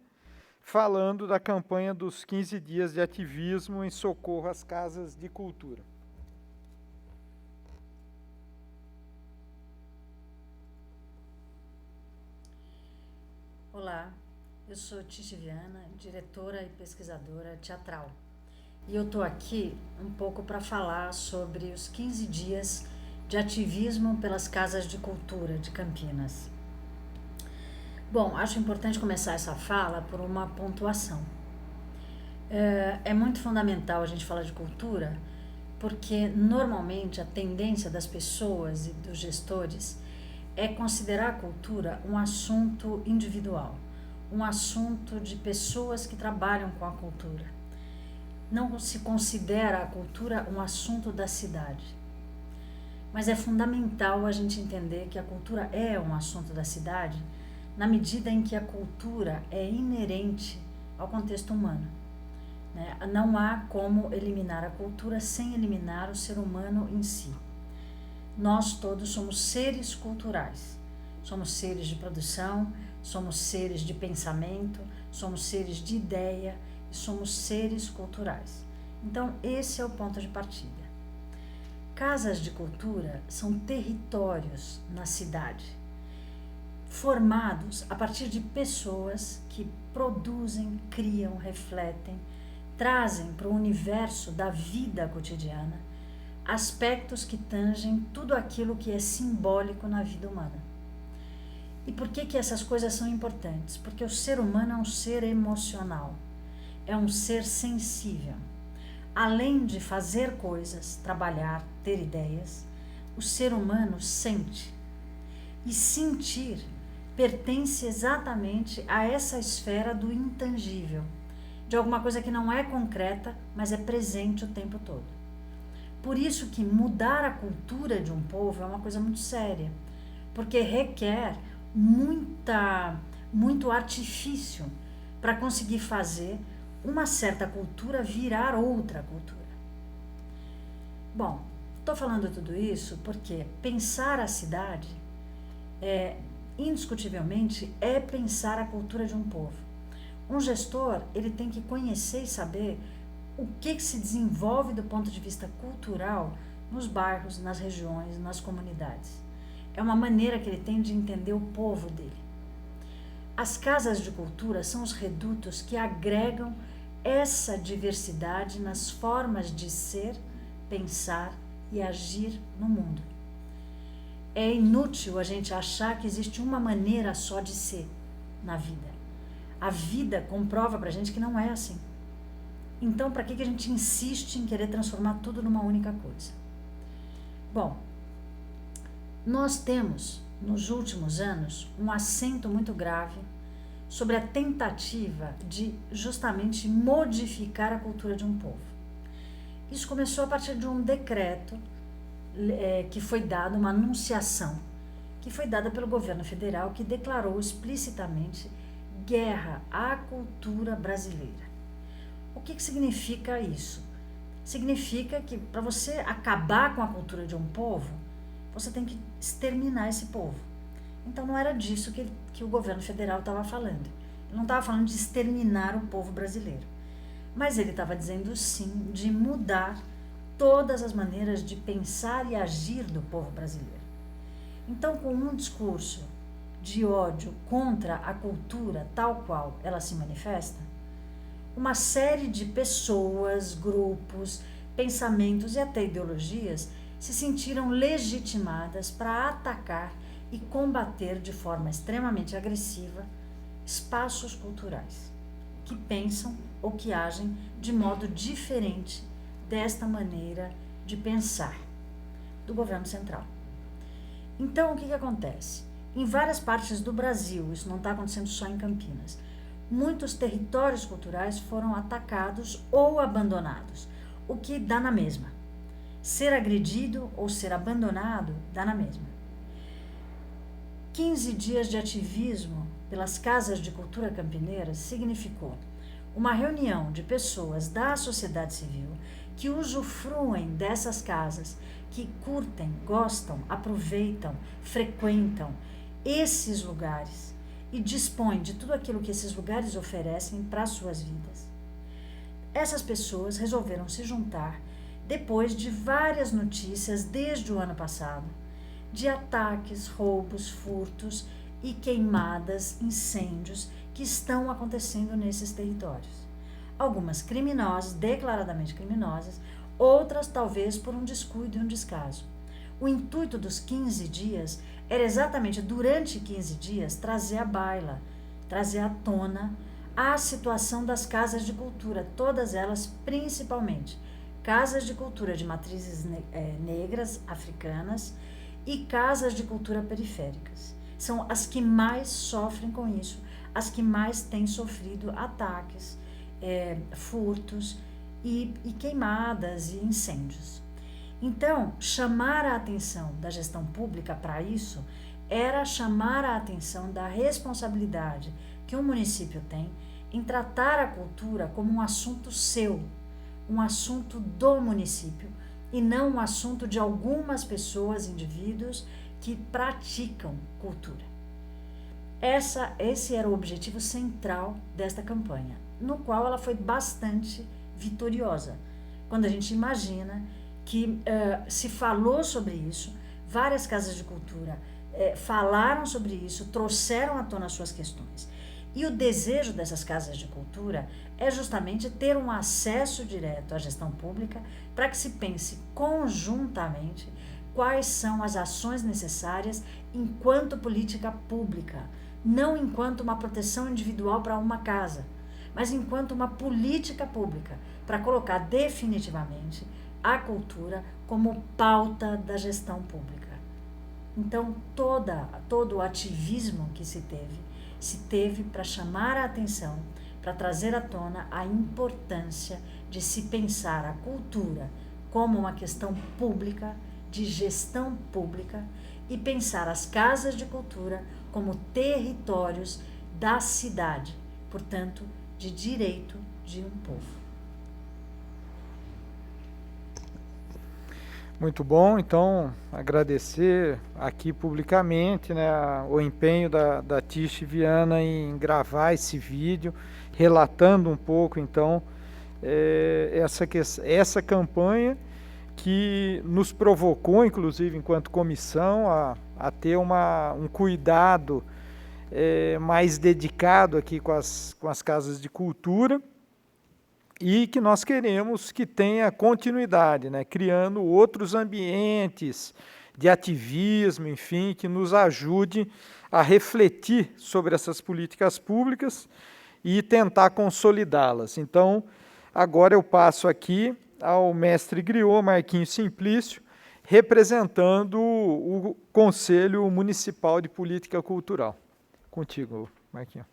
falando da campanha dos 15 dias de ativismo em socorro às casas de cultura. Olá, eu sou Tiche Viana, diretora e pesquisadora teatral. E eu estou aqui um pouco para falar sobre os 15 dias de ativismo pelas casas de cultura de Campinas. Bom, acho importante começar essa fala por uma pontuação. É muito fundamental a gente falar de cultura, porque normalmente a tendência das pessoas e dos gestores é considerar a cultura um assunto individual, um assunto de pessoas que trabalham com a cultura. Não se considera a cultura um assunto da cidade. Mas é fundamental a gente entender que a cultura é um assunto da cidade na medida em que a cultura é inerente ao contexto humano. Né? Não há como eliminar a cultura sem eliminar o ser humano em si. Nós todos somos seres culturais, somos seres de produção, somos seres de pensamento, somos seres de ideia e somos seres culturais. Então, esse é o ponto de partida. Casas de cultura são territórios na cidade, formados a partir de pessoas que produzem, criam, refletem, trazem para o universo da vida cotidiana aspectos que tangem tudo aquilo que é simbólico na vida humana. E por que essas coisas são importantes? Porque o ser humano é um ser emocional, é um ser sensível. Além de fazer coisas, trabalhar, ter ideias, o ser humano sente. E sentir pertence exatamente a essa esfera do intangível, de alguma coisa que não é concreta, mas é presente o tempo todo. Por isso que mudar a cultura de um povo é uma coisa muito séria, porque requer muito artifício para conseguir fazer uma certa cultura virar outra cultura. Bom, estou falando tudo isso porque pensar a cidade indiscutivelmente é pensar a cultura de um povo. Um gestor, ele tem que conhecer e saber o que se desenvolve do ponto de vista cultural nos bairros, nas regiões, nas comunidades. É uma maneira que ele tem de entender o povo dele. As casas de cultura são os redutos que agregam essa diversidade nas formas de ser, pensar e agir no mundo. É inútil a gente achar que existe uma maneira só de ser na vida. A vida comprova pra gente que não é assim. Então, para que a gente insiste em querer transformar tudo numa única coisa? Bom, nós temos, nos últimos anos, um acento muito grave sobre a tentativa de justamente modificar a cultura de um povo. Isso começou a partir de um decreto que foi dado, uma anunciação, que foi dada pelo governo federal, que declarou explicitamente guerra à cultura brasileira. O que significa isso? Significa que para você acabar com a cultura de um povo, você tem que exterminar esse povo. Então não era disso que o governo federal estava falando. Ele não estava falando de exterminar o povo brasileiro. Mas ele estava dizendo sim de mudar todas as maneiras de pensar e agir do povo brasileiro. Então, com um discurso de ódio contra a cultura tal qual ela se manifesta, uma série de pessoas, grupos, pensamentos e até ideologias se sentiram legitimadas para atacar e combater de forma extremamente agressiva espaços culturais que pensam ou que agem de modo diferente desta maneira de pensar do governo central. Então, o que acontece? Em várias partes do Brasil, isso não está acontecendo só em Campinas, muitos territórios culturais foram atacados ou abandonados, o que dá na mesma. Ser agredido ou ser abandonado dá na mesma. 15 dias de ativismo pelas casas de cultura campineiras significou uma reunião de pessoas da sociedade civil que usufruem dessas casas, que curtem, gostam, aproveitam, frequentam esses lugares e dispõem de tudo aquilo que esses lugares oferecem para suas vidas. Essas pessoas resolveram se juntar depois de várias notícias desde o ano passado de ataques, roubos, furtos e queimadas, incêndios que estão acontecendo nesses territórios. Algumas criminosas, declaradamente criminosas, outras talvez por um descuido e um descaso. O intuito dos 15 dias era exatamente, durante 15 dias, trazer à baila, trazer à tona a situação das casas de cultura, todas elas principalmente casas de cultura de matrizes negras, africanas, e casas de cultura periféricas. São as que mais sofrem com isso, as que mais têm sofrido ataques, furtos e queimadas e incêndios. Então, chamar a atenção da gestão pública para isso era chamar a atenção da responsabilidade que o município tem em tratar a cultura como um assunto seu, um assunto do município, e não um assunto de algumas pessoas, indivíduos que praticam cultura. Esse era o objetivo central desta campanha, no qual ela foi bastante vitoriosa. Quando a gente imagina que se falou sobre isso, várias casas de cultura falaram sobre isso, trouxeram à tona suas questões. E o desejo dessas casas de cultura é justamente ter um acesso direto à gestão pública para que se pense conjuntamente quais são as ações necessárias enquanto política pública, não enquanto uma proteção individual para uma casa, mas enquanto uma política pública para colocar definitivamente a cultura como pauta da gestão pública. Então, todo o ativismo que se teve para chamar a atenção, para trazer à tona a importância de se pensar a cultura como uma questão pública, de gestão pública, e pensar as casas de cultura como territórios da cidade, portanto, de direito de um povo. Muito bom, então agradecer aqui publicamente, né, o empenho da Tiche Viana em gravar esse vídeo, relatando um pouco então essa campanha que nos provocou, inclusive enquanto comissão, a ter um cuidado mais dedicado aqui com as casas de cultura, e que nós queremos que tenha continuidade, né? Criando outros ambientes de ativismo, enfim, que nos ajude a refletir sobre essas políticas públicas e tentar consolidá-las. Então, agora eu passo aqui ao mestre griot, Marquinhos Simplício, representando o Conselho Municipal de Política Cultural. Contigo, Marquinhos.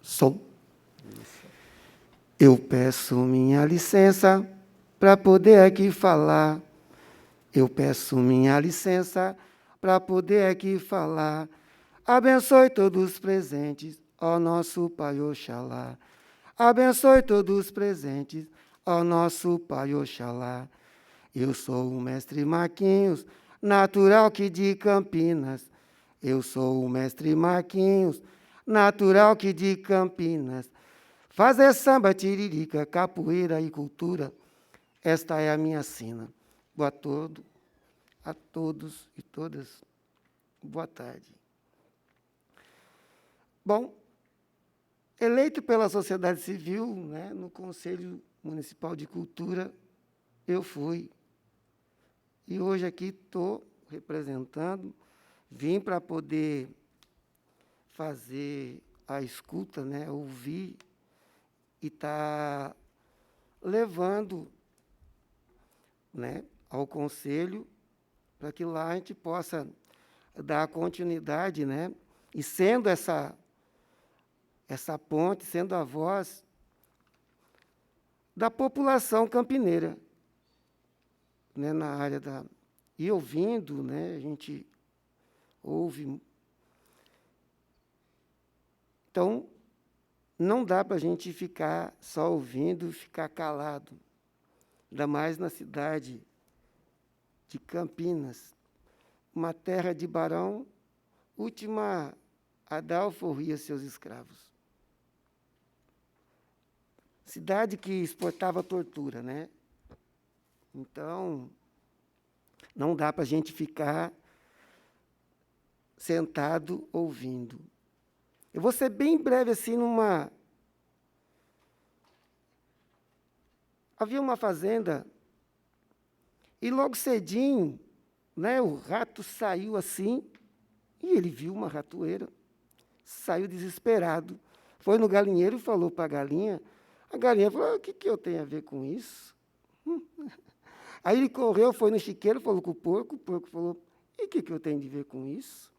Som. Eu peço minha licença para poder aqui falar. Eu peço minha licença para poder aqui falar. Abençoe todos os presentes, ó nosso Pai Oxalá. Abençoe todos os presentes, ó nosso Pai Oxalá. Eu sou o mestre Marquinhos, natural que de Campinas. Eu sou o mestre Marquinhos, natural que de Campinas. Fazer samba, tiririca, capoeira e cultura, esta é a minha sina. Boa tarde a todos e todas. Boa tarde. Bom, eleito pela sociedade civil, né, no Conselho Municipal de Cultura, eu fui. E hoje aqui estou representando, vim para poder fazer a escuta, né, ouvir e estar levando, né, ao Conselho para que lá a gente possa dar continuidade, né, e sendo essa ponte, sendo a voz da população campineira, né, na área da... E ouvindo, né, a gente ouve. Então, não dá para a gente ficar só ouvindo, ficar calado, ainda mais na cidade de Campinas, uma terra de barão, última a dar alforria a seus escravos. Cidade que exportava tortura, né? Então, não dá para a gente ficar sentado ouvindo. Eu vou ser bem breve, assim, Havia uma fazenda, e logo cedinho, né, o rato saiu assim, e ele viu uma ratoeira, saiu desesperado, foi no galinheiro e falou para a galinha falou, o que eu tenho a ver com isso? Aí ele correu, foi no chiqueiro, falou com o porco falou, e o que eu tenho de ver com isso?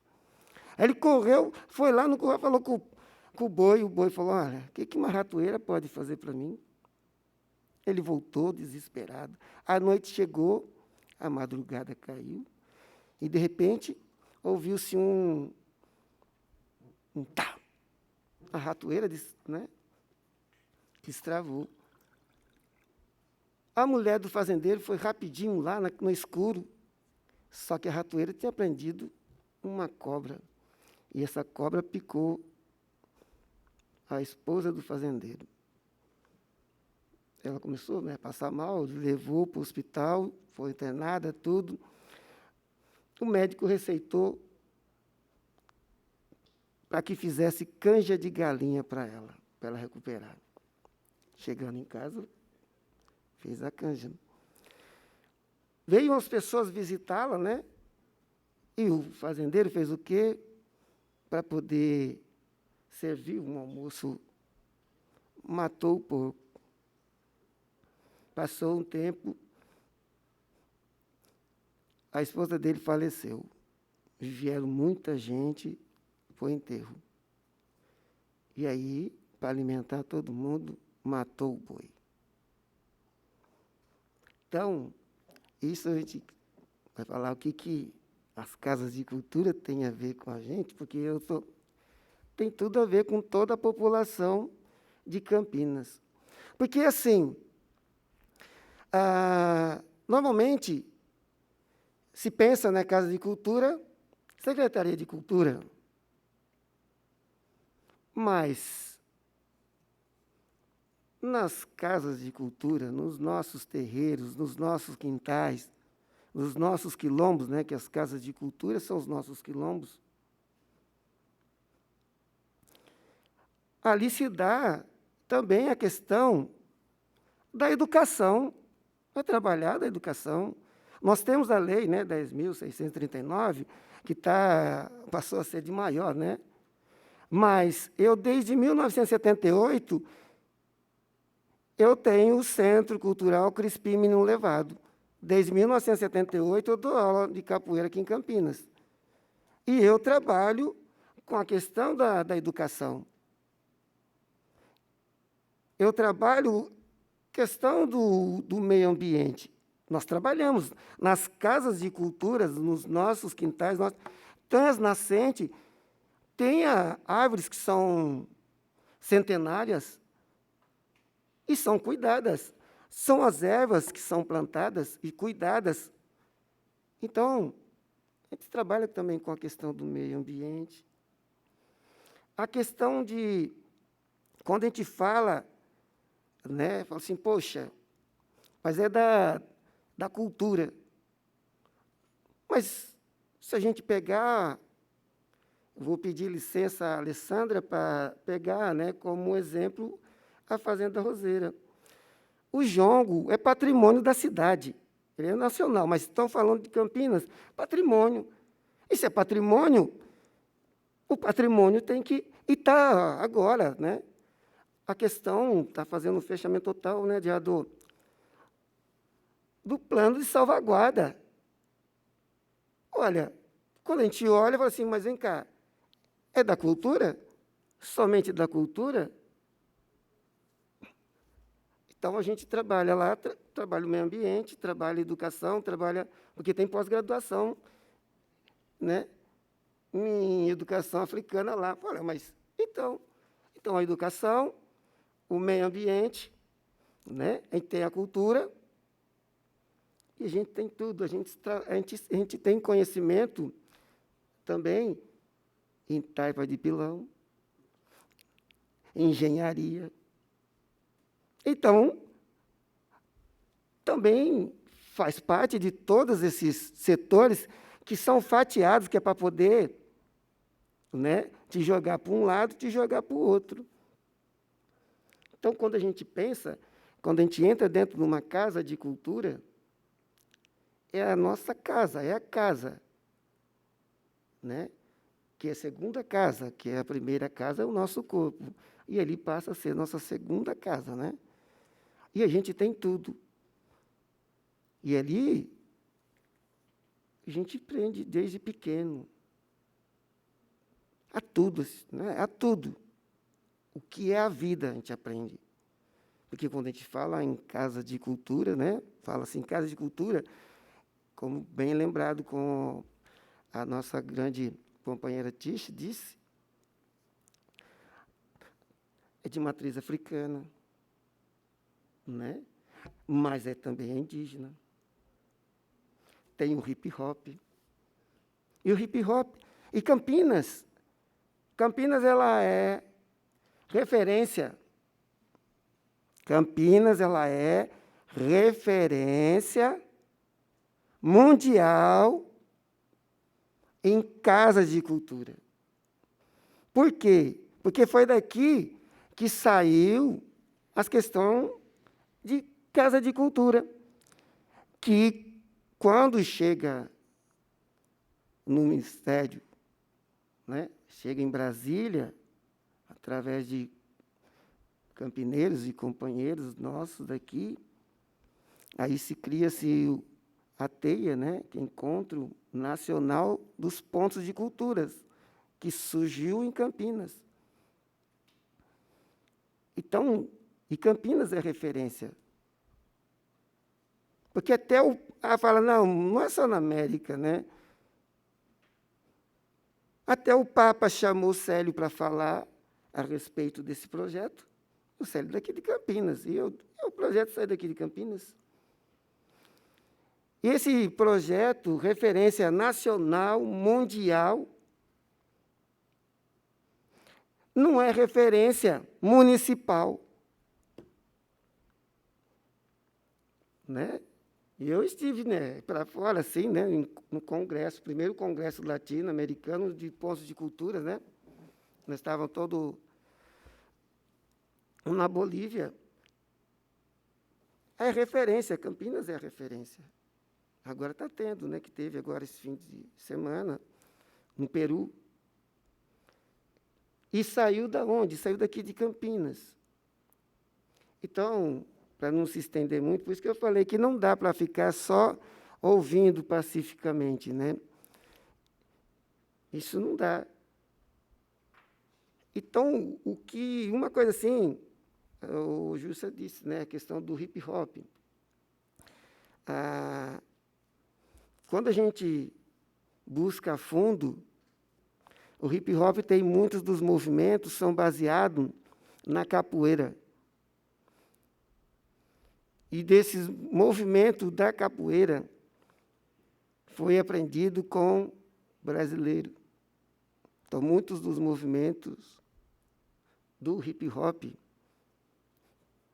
Aí ele correu, foi lá no curral, falou com o boi falou, olha, o que uma ratoeira pode fazer para mim? Ele voltou desesperado. A noite chegou, a madrugada caiu, e, de repente, ouviu-se um tá. A ratoeira, né, destravou. A mulher do fazendeiro foi rapidinho lá no escuro, só que a ratoeira tinha prendido uma cobra. E essa cobra picou a esposa do fazendeiro. Ela começou, né, a passar mal, levou para o hospital, foi internada, tudo. O médico receitou para que fizesse canja de galinha para ela recuperar. Chegando em casa, fez a canja. Veio umas pessoas visitá-la, né? E o fazendeiro fez o quê? Para poder servir um almoço, matou o porco. Passou um tempo, a esposa dele faleceu. Vieram muita gente para o enterro. E aí, para alimentar todo mundo, matou o boi. Então, isso a gente vai falar o que as casas de cultura têm a ver com a gente, porque tem tudo a ver com toda a população de Campinas. Porque, assim, normalmente, se pensa na Casa de Cultura, Secretaria de Cultura. Mas, nas casas de cultura, nos nossos terreiros, nos nossos quintais, nos nossos quilombos, né, que as casas de cultura são os nossos quilombos, ali se dá também a questão da educação, é trabalhar da educação. Nós temos a lei, né, 10.639, que passou a ser de maior, né? Mas eu, desde 1978, eu tenho o Centro Cultural Crispim Menino Levado. Desde 1978, eu dou aula de capoeira aqui em Campinas. E eu trabalho com a questão da educação. Eu trabalho questão do meio ambiente. Nós trabalhamos nas casas de culturas, nos nossos quintais, tem as nascentes, tem árvores que são centenárias e são cuidadas. São as ervas que são plantadas e cuidadas. Então, a gente trabalha também com a questão do meio ambiente. A questão de, quando a gente fala, né, fala assim, poxa, mas é da cultura. Mas, se a gente pegar, vou pedir licença à Alessandra para pegar, né, como exemplo a Fazenda Roseira. O jongo é patrimônio da cidade, ele é nacional, mas estão falando de Campinas, patrimônio. Isso é patrimônio, o patrimônio tem que... E está agora, né? A questão está fazendo um fechamento total, né, do plano de salvaguarda. Olha, quando a gente olha, fala assim, mas vem cá, é da cultura? Somente da cultura? Então, a gente trabalha lá, trabalha o meio ambiente, trabalha a educação, porque tem pós-graduação, né, em educação africana lá. Olha, mas, então a educação, o meio ambiente, né, a gente tem a cultura, e a gente tem tudo, a gente tem conhecimento também em taipa de pilão, em engenharia. Então, também faz parte de todos esses setores que são fatiados, que é para poder, né, te jogar para um lado, te jogar para o outro. Então, quando a gente pensa, quando a gente entra dentro de uma casa de cultura, é a nossa casa, é a casa, né? Que é a segunda casa, que é a primeira casa, é o nosso corpo. E ali passa a ser nossa segunda casa, né? E a gente tem tudo. E ali, a gente aprende desde pequeno. A tudo, né? A tudo. O que é a vida, a gente aprende. porque quando a gente fala em casa de cultura, né, fala assim, casa de cultura, como bem lembrado com a nossa grande companheira Tish disse, é de matriz africana, né? Mas também é indígena. Tem o hip-hop. E o hip-hop... E Campinas ela é referência. Campinas ela é referência mundial em casas de cultura. Por quê? Porque foi daqui que saiu as questões de casa de cultura, que quando chega no Ministério, né, chega em Brasília, através de campineiros e companheiros nossos daqui, aí se cria-se a TEIA, né, que é Encontro Nacional dos Pontos de Culturas, que surgiu em Campinas. Então, e Campinas é referência. Porque até fala, não é só na América, né? Até o Papa chamou o Célio para falar a respeito desse projeto. O Célio daqui de Campinas. E o projeto sai daqui de Campinas. E esse projeto, referência nacional, mundial, não é referência municipal. Né? E eu estive, né, para fora, assim, né, no congresso, primeiro congresso latino-americano de pontos de cultura, né? Nós estávamos todos na Bolívia. É referência, Campinas é a referência. Agora está tendo, né, que teve agora esse fim de semana, no Peru. E saiu da onde? Saiu daqui de Campinas. Então, para não se estender muito, por isso que eu falei que não dá para ficar só ouvindo pacificamente, né? Isso não dá. Então, uma coisa assim, o Jussa disse, né, a questão do hip-hop. Quando a gente busca a fundo, o hip-hop tem muitos dos movimentos são baseados na capoeira. E desses movimentos da capoeira foi aprendido com brasileiro. Então, muitos dos movimentos do hip-hop,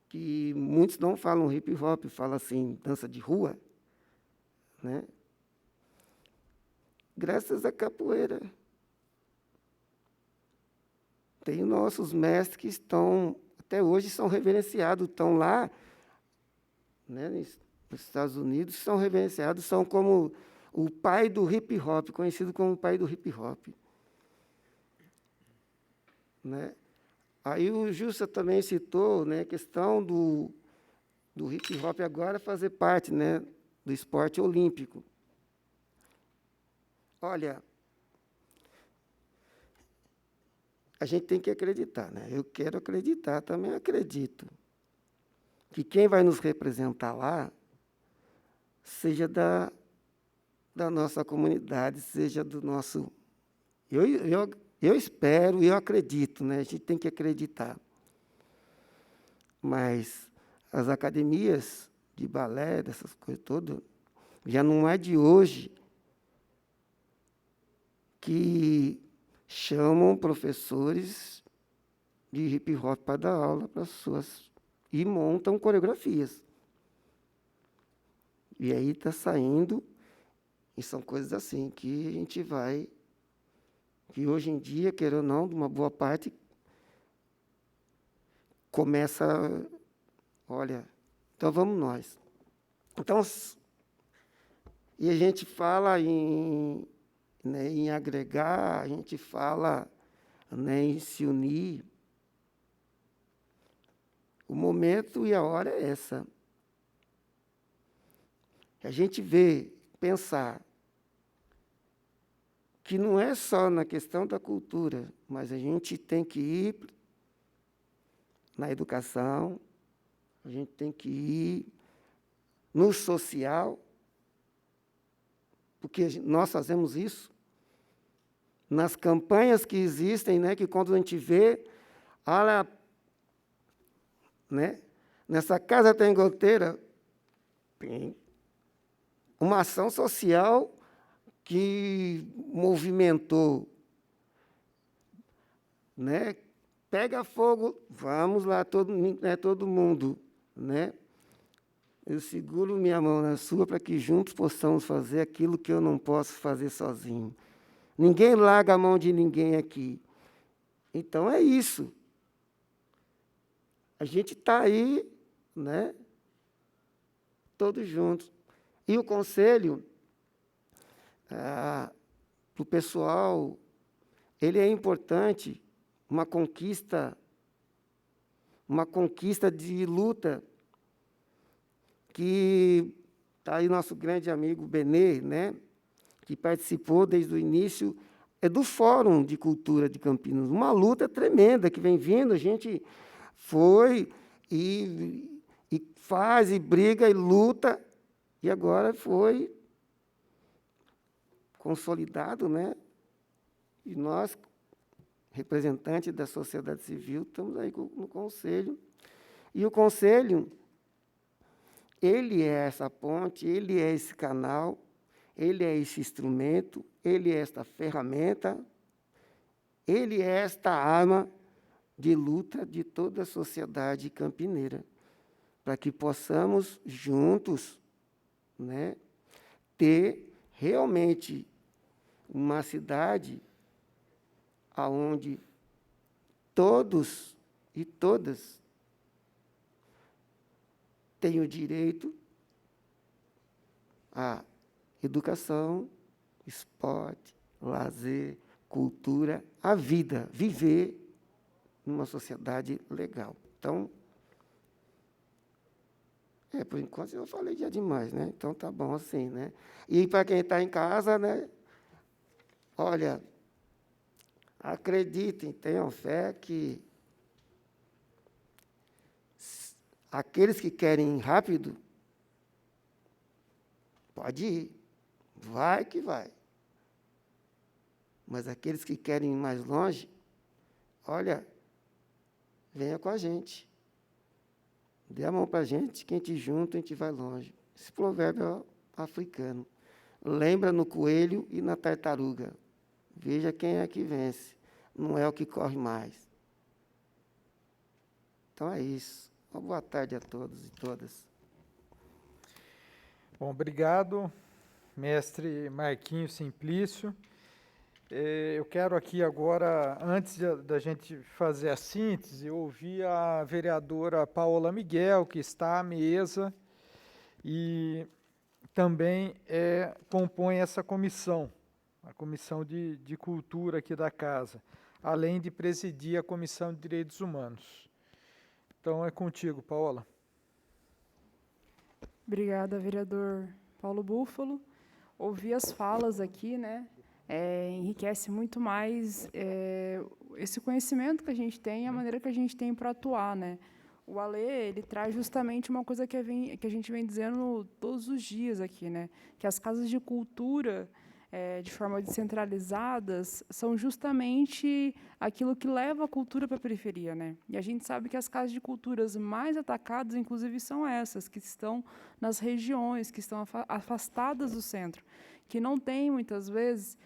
que muitos não falam hip-hop, falam assim, dança de rua, né? Graças à capoeira. Tem nossos mestres que estão, até hoje, são reverenciados, estão lá, né, nos Estados Unidos, são reverenciados, são como o pai do hip-hop, conhecido como o pai do hip-hop. Né? Aí o Jussa também citou, né, a questão do hip-hop agora fazer parte, né, do esporte olímpico. Olha, a gente tem que acreditar, né? Eu quero acreditar, também acredito, que quem vai nos representar lá seja da nossa comunidade, seja do nosso... Eu espero e eu acredito, né? A gente tem que acreditar. Mas as academias de balé, dessas coisas todas, já não é de hoje que chamam professores de hip-hop para dar aula para as suas... e montam coreografias. E aí está saindo, e são coisas assim que a gente vai... que hoje em dia, queira ou não, de uma boa parte, começa... Olha, então vamos nós. Então, e a gente fala né, em agregar, a gente fala, né, em se unir. O momento e a hora é essa. A gente pensar que não é só na questão da cultura, mas a gente tem que ir na educação, A gente tem que ir no social, porque nós fazemos isso. Nas campanhas que existem, né, que quando a gente vê, olha, né, nessa casa tem goteira, tem uma ação social que movimentou, né? Pega fogo, vamos lá, todo mundo, né? Eu seguro minha mão na sua para que juntos possamos fazer aquilo que eu não posso fazer sozinho. Ninguém larga a mão de ninguém aqui. Então é isso. A gente está aí, né? Todos juntos. E o conselho, para o pessoal, ele é importante, uma conquista de luta, que está aí nosso grande amigo Benê, né, que participou desde o início, é do Fórum de Cultura de Campinas, uma luta tremenda que vem vindo, a gente foi e faz, e briga, e luta, e agora foi consolidado, né? E nós, representantes da sociedade civil, estamos aí no Conselho. E o Conselho, ele é essa ponte, ele é esse canal, ele é esse instrumento, ele é esta ferramenta, ele é esta arma de luta de toda a sociedade campineira, para que possamos juntos, né, ter realmente uma cidade onde todos e todas têm o direito à educação, esporte, lazer, cultura, a vida, viver numa sociedade legal. Então, por enquanto eu falei já demais, né? Então tá bom assim, né? E para quem está em casa, né? Olha, acreditem, tenham fé que aqueles que querem ir rápido, pode ir, vai que vai. Mas aqueles que querem ir mais longe, olha, venha com a gente. Dê a mão para a gente, que a gente junto, a gente vai longe. Esse provérbio é africano. Lembra no coelho e na tartaruga. Veja quem é que vence. Não é o que corre mais. Então é isso. Uma boa tarde a todos e todas. Bom, obrigado, mestre Marquinhos Simplício. Eu quero aqui agora, antes da gente fazer a síntese, ouvir a vereadora Paola Miguel, que está à mesa e também compõe essa comissão, a Comissão de Cultura aqui da Casa, além de presidir a Comissão de Direitos Humanos. Então, é contigo, Paola. Obrigada, vereador Paulo Búfalo. Ouvir as falas aqui, né, enriquece muito mais esse conhecimento que a gente tem, a maneira que a gente tem para atuar, né. O Alê, ele traz justamente uma coisa que a gente vem dizendo todos os dias aqui, né, que as casas de cultura, de forma descentralizadas, são justamente aquilo que leva a cultura para a periferia, né? E a gente sabe que as casas de culturas mais atacadas, inclusive, são essas, que estão nas regiões, que estão afastadas do centro, que não têm, muitas vezes,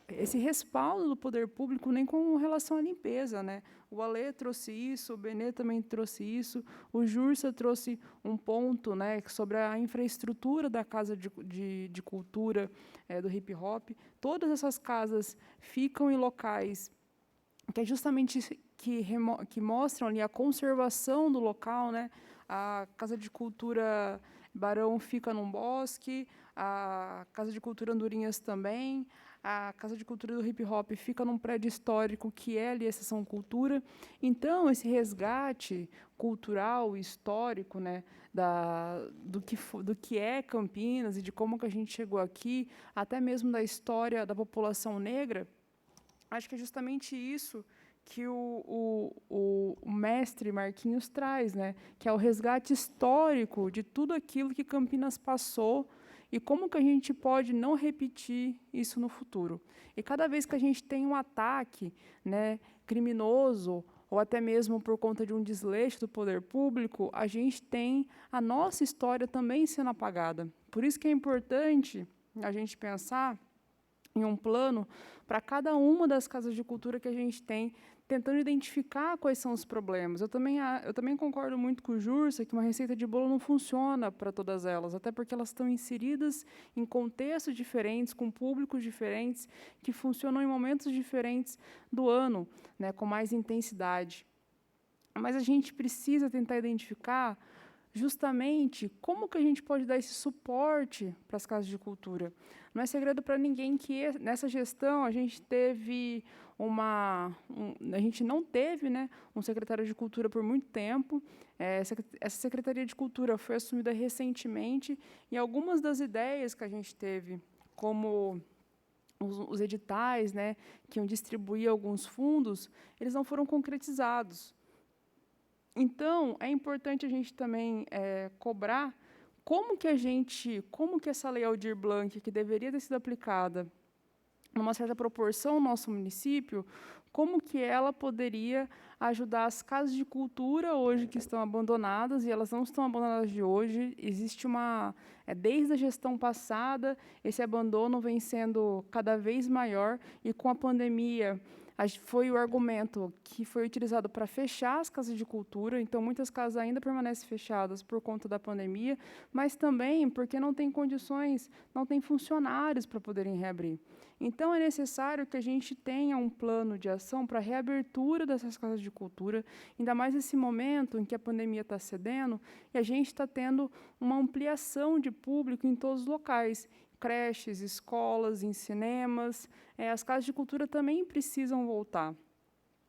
esse respaldo do poder público nem com relação à limpeza, né? O Alê trouxe isso, o Benê também trouxe isso, o Jursa trouxe um ponto, né, sobre a infraestrutura da casa de cultura do hip hop. Todas essas casas ficam em locais que é justamente que mostram ali a conservação do local, né? A Casa de Cultura Barão fica num bosque, a Casa de Cultura Andorinhas também, a Casa de Cultura do Hip Hop fica num prédio histórico que é ali a Seção Cultura. Então, esse resgate cultural, histórico, né, do que é Campinas e de como que a gente chegou aqui, até mesmo da história da população negra, acho que é justamente isso que o mestre Marquinhos traz, né, que é o resgate histórico de tudo aquilo que Campinas passou e como que a gente pode não repetir isso no futuro. E cada vez que a gente tem um ataque, né, criminoso, ou até mesmo por conta de um desleixo do poder público, a gente tem a nossa história também sendo apagada. Por isso que é importante a gente pensar em um plano para cada uma das casas de cultura que a gente tem, tentando identificar quais são os problemas. Eu também concordo muito com o Jursa que uma receita de bolo não funciona para todas elas, até porque elas estão inseridas em contextos diferentes, com públicos diferentes, que funcionam em momentos diferentes do ano, né, com mais intensidade. Mas a gente precisa tentar identificar justamente como que a gente pode dar esse suporte para as casas de cultura. Não é segredo para ninguém que nessa gestão a gente teve a gente não teve, né, um secretário de cultura por muito tempo. Essa Secretaria de Cultura foi assumida recentemente e algumas das ideias que a gente teve, como os editais, né, que iam distribuir alguns fundos, eles não foram concretizados. Então, é importante a gente também cobrar como que essa Lei Aldir Blanc, que deveria ter sido aplicada numa certa proporção no nosso município, como que ela poderia ajudar as casas de cultura hoje que estão abandonadas, e elas não estão abandonadas de hoje, existe desde a gestão passada, esse abandono vem sendo cada vez maior, e com a pandemia, foi o argumento que foi utilizado para fechar as casas de cultura, então muitas casas ainda permanecem fechadas por conta da pandemia, mas também porque não tem condições, não tem funcionários para poderem reabrir. Então é necessário que a gente tenha um plano de ação para a reabertura dessas casas de cultura, ainda mais nesse momento em que a pandemia está cedendo e a gente está tendo uma ampliação de público em todos os locais, creches, escolas, em cinemas. As casas de cultura também precisam voltar.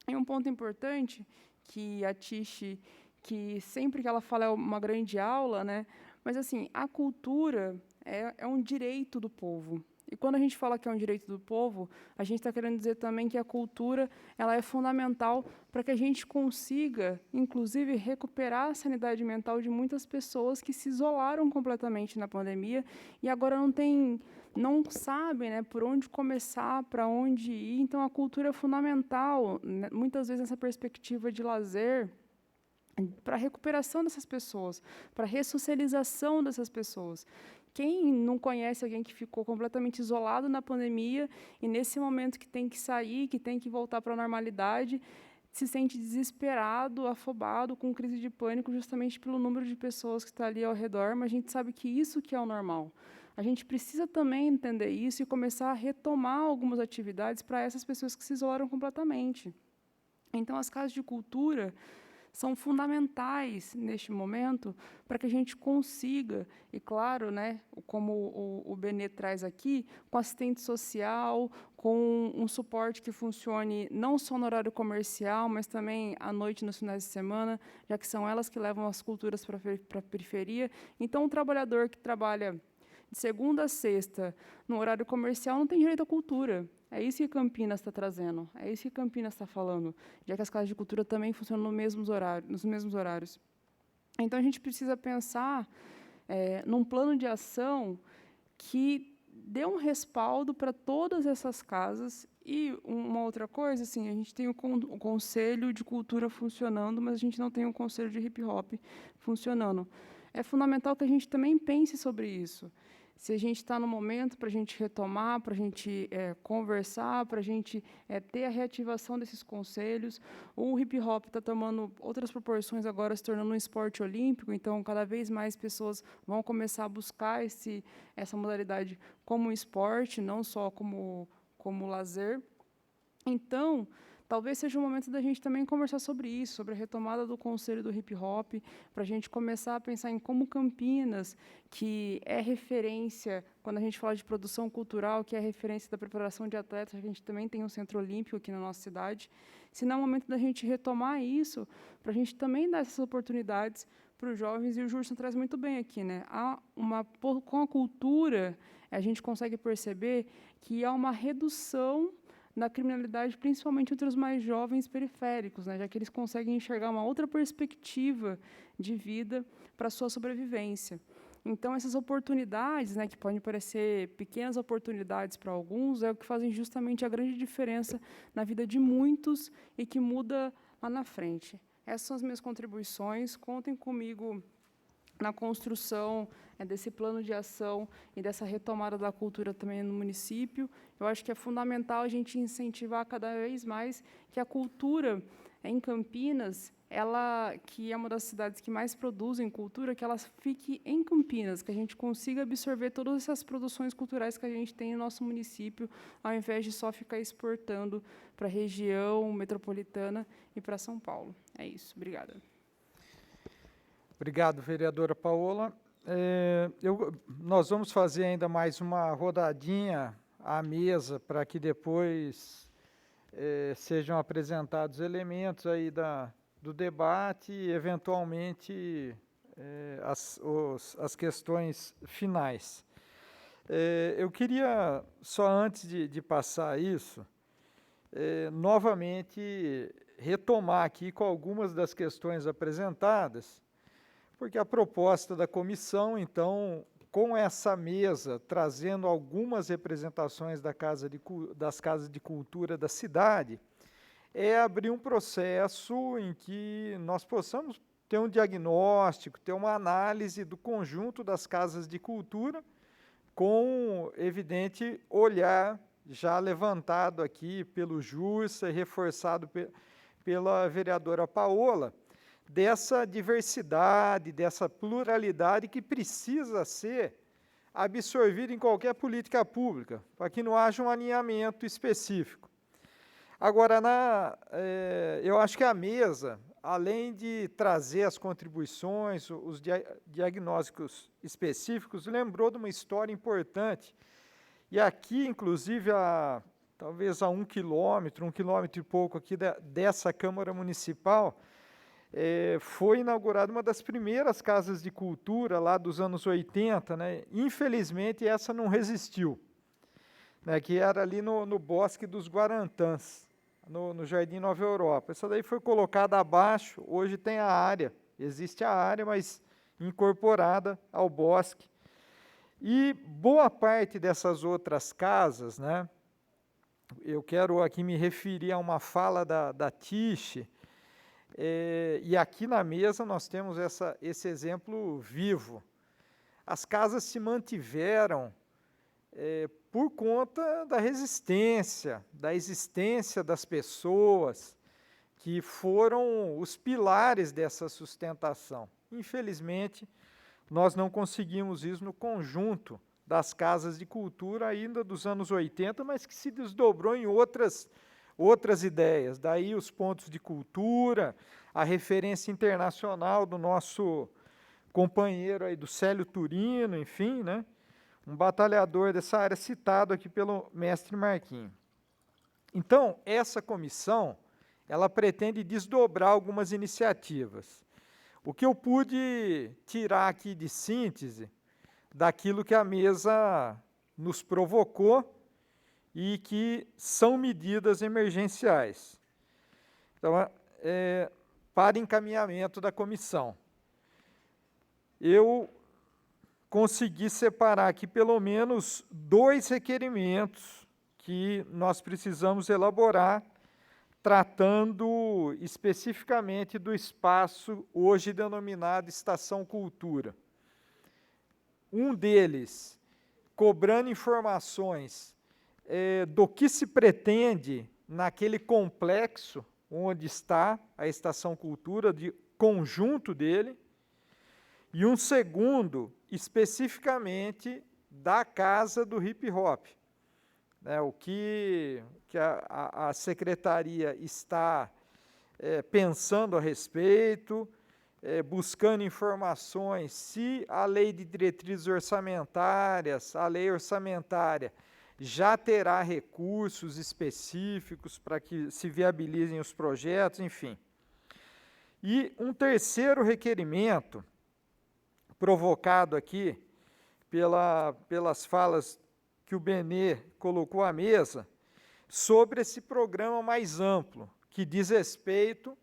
E um ponto importante, que a Tiche, que sempre que ela fala é uma grande aula, né? Mas assim, a cultura é um direito do povo. E quando a gente fala que é um direito do povo, a gente está querendo dizer também que a cultura ela é fundamental para que a gente consiga, inclusive, recuperar a sanidade mental de muitas pessoas que se isolaram completamente na pandemia e agora não sabem, né, por onde começar, para onde ir. Então, a cultura é fundamental, né, muitas vezes nessa perspectiva de lazer, para a recuperação dessas pessoas, para a ressocialização dessas pessoas. Quem não conhece alguém que ficou completamente isolado na pandemia e, nesse momento que tem que sair, que tem que voltar para a normalidade, se sente desesperado, afobado, com crise de pânico, justamente pelo número de pessoas que está ali ao redor, mas a gente sabe que isso que é o normal. A gente precisa também entender isso e começar a retomar algumas atividades para essas pessoas que se isolaram completamente. Então, as casas de cultura são fundamentais neste momento para que a gente consiga, e claro, né, como o Benê traz aqui, com assistente social, com um suporte que funcione não só no horário comercial, mas também à noite, nos finais de semana, já que são elas que levam as culturas para a periferia. Então, um trabalhador que trabalha de segunda a sexta no horário comercial não tem direito à cultura. É isso que Campinas está trazendo, é isso que Campinas está falando, já que as casas de cultura também funcionam nos mesmos horários. Então, a gente precisa pensar num plano de ação que dê um respaldo para todas essas casas. E uma outra coisa, assim, a gente tem o Conselho de Cultura funcionando, mas a gente não tem um Conselho de Hip Hop funcionando. É fundamental que a gente também pense sobre isso. Se a gente está no momento para a gente retomar, para a gente conversar, para a gente ter a reativação desses conselhos. O hip-hop está tomando outras proporções agora, se tornando um esporte olímpico, então cada vez mais pessoas vão começar a buscar essa modalidade como esporte, não só como lazer. Então, talvez seja o momento da gente também conversar sobre isso, sobre a retomada do Conselho do Hip Hop, para a gente começar a pensar em como Campinas, que é referência, quando a gente fala de produção cultural, que é referência da preparação de atletas, a gente também tem um centro olímpico aqui na nossa cidade, se não é o momento da gente retomar isso, para a gente também dar essas oportunidades para os jovens, e o Jurson traz muito bem aqui, né? Com a cultura, a gente consegue perceber que há uma redução na criminalidade, principalmente entre os mais jovens periféricos, né, já que eles conseguem enxergar uma outra perspectiva de vida para a sua sobrevivência. Então, essas oportunidades, né, que podem parecer pequenas oportunidades para alguns, é o que fazem justamente a grande diferença na vida de muitos e que muda lá na frente. Essas são as minhas contribuições. Contem comigo na construção desse plano de ação e dessa retomada da cultura também no município. Eu acho que é fundamental a gente incentivar cada vez mais que a cultura em Campinas, ela, que é uma das cidades que mais produzem cultura, que ela fique em Campinas, que a gente consiga absorver todas essas produções culturais que a gente tem no nosso município, ao invés de só ficar exportando para a região metropolitana e para São Paulo. É isso. Obrigada. Obrigado, vereadora Paola. Nós vamos fazer ainda mais uma rodadinha à mesa para que depois sejam apresentados elementos aí do debate e, eventualmente, as questões finais. Eu queria, só antes de passar isso, novamente retomar aqui com algumas das questões apresentadas, porque a proposta da comissão, então, com essa mesa, trazendo algumas representações das casas de cultura da cidade, é abrir um processo em que nós possamos ter um diagnóstico, ter uma análise do conjunto das casas de cultura, com evidente olhar já levantado aqui pelo Jussa e reforçado pela vereadora Paola, dessa diversidade, dessa pluralidade que precisa ser absorvida em qualquer política pública, para que não haja um alinhamento específico. Agora, eu acho que a mesa, além de trazer as contribuições, os diagnósticos específicos, lembrou de uma história importante. E aqui, inclusive, talvez a 1 quilômetro e pouco aqui dessa Câmara Municipal, foi inaugurada uma das primeiras casas de cultura lá dos anos 80, né? Infelizmente essa não resistiu, né? Que era ali no Bosque dos Guarantãs, no Jardim Nova Europa. Essa daí foi colocada abaixo, hoje tem a área, existe a área, mas incorporada ao bosque. E boa parte dessas outras casas, né? Eu quero aqui me referir a uma fala da Tiche, e aqui na mesa nós temos esse exemplo vivo. As casas se mantiveram por conta da resistência, da existência das pessoas, que foram os pilares dessa sustentação. Infelizmente, nós não conseguimos isso no conjunto das casas de cultura ainda dos anos 80, mas que se desdobrou em outras ideias. Daí os pontos de cultura, a referência internacional do nosso companheiro aí, do Célio Turino, enfim, né? Um batalhador dessa área citado aqui pelo mestre Marquinhos. Então, essa comissão, ela pretende desdobrar algumas iniciativas. O que eu pude tirar aqui de síntese daquilo que a mesa nos provocou e que são medidas emergenciais. Então, para encaminhamento da comissão, eu consegui separar aqui pelo menos 2 requerimentos que nós precisamos elaborar, tratando especificamente do espaço hoje denominado Estação Cultura. Um deles, cobrando informações do que se pretende naquele complexo onde está a Estação Cultura, de conjunto dele, e um segundo, especificamente, da Casa do Hip Hop. O que a secretaria está pensando a respeito, buscando informações, se a lei de diretrizes orçamentárias, a lei orçamentária, já terá recursos específicos para que se viabilizem os projetos, enfim. E um terceiro requerimento, provocado aqui pelas falas que o Benê colocou à mesa, sobre esse programa mais amplo, que diz respeito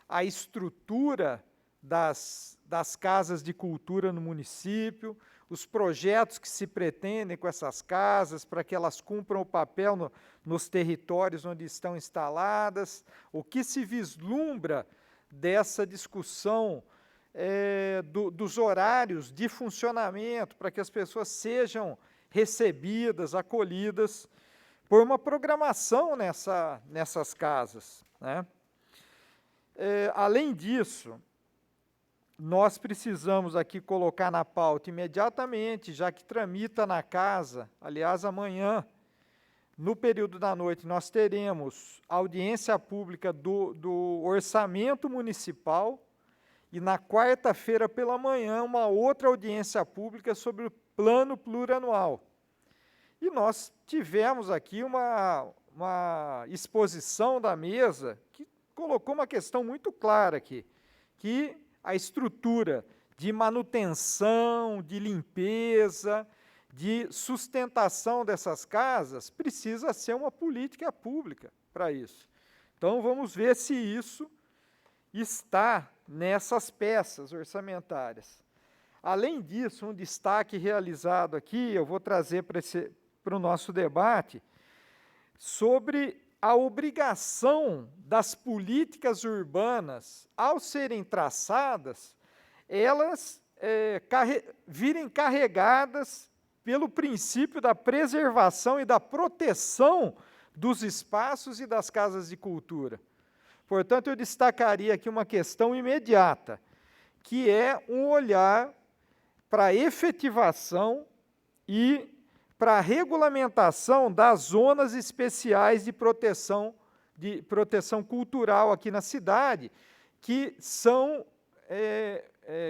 à estrutura das casas de cultura no município, os projetos que se pretendem com essas casas, para que elas cumpram o papel nos territórios onde estão instaladas, o que se vislumbra dessa discussão dos horários de funcionamento, para que as pessoas sejam recebidas, acolhidas, por uma programação nessas casas, né? Além disso, nós precisamos aqui colocar na pauta imediatamente, já que tramita na casa, aliás, amanhã, no período da noite, nós teremos audiência pública do orçamento municipal e na quarta-feira pela manhã uma outra audiência pública sobre o plano plurianual. E nós tivemos aqui uma exposição da mesa que colocou uma questão muito clara aqui, que a estrutura de manutenção, de limpeza, de sustentação dessas casas precisa ser uma política pública para isso. Então, vamos ver se isso está nessas peças orçamentárias. Além disso, um destaque realizado aqui, eu vou trazer para o nosso debate, sobre a obrigação das políticas urbanas, ao serem traçadas, elas virem carregadas pelo princípio da preservação e da proteção dos espaços e das casas de cultura. Portanto, eu destacaria aqui uma questão imediata, que é um olhar para a efetivação e para a regulamentação das zonas especiais de proteção cultural aqui na cidade, que são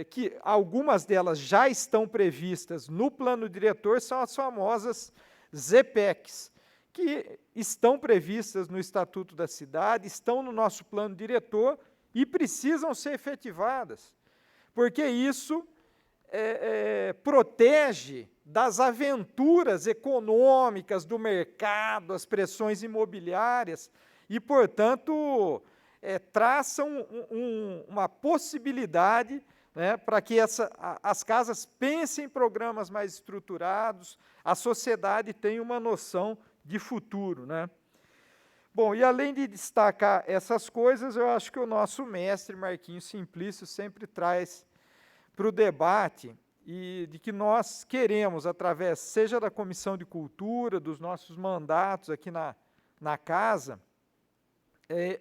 que algumas delas já estão previstas no plano diretor, são as famosas ZPECs, que estão previstas no Estatuto da Cidade, estão no nosso plano diretor e precisam ser efetivadas, porque isso protege das aventuras econômicas do mercado, as pressões imobiliárias, e, portanto, traça uma possibilidade, né, para que as casas pensem em programas mais estruturados, a sociedade tenha uma noção de futuro, né? Bom, e além de destacar essas coisas, eu acho que o nosso mestre Marquinhos Simplício sempre traz para o debate e de que nós queremos, através, seja da Comissão de Cultura, dos nossos mandatos aqui na casa,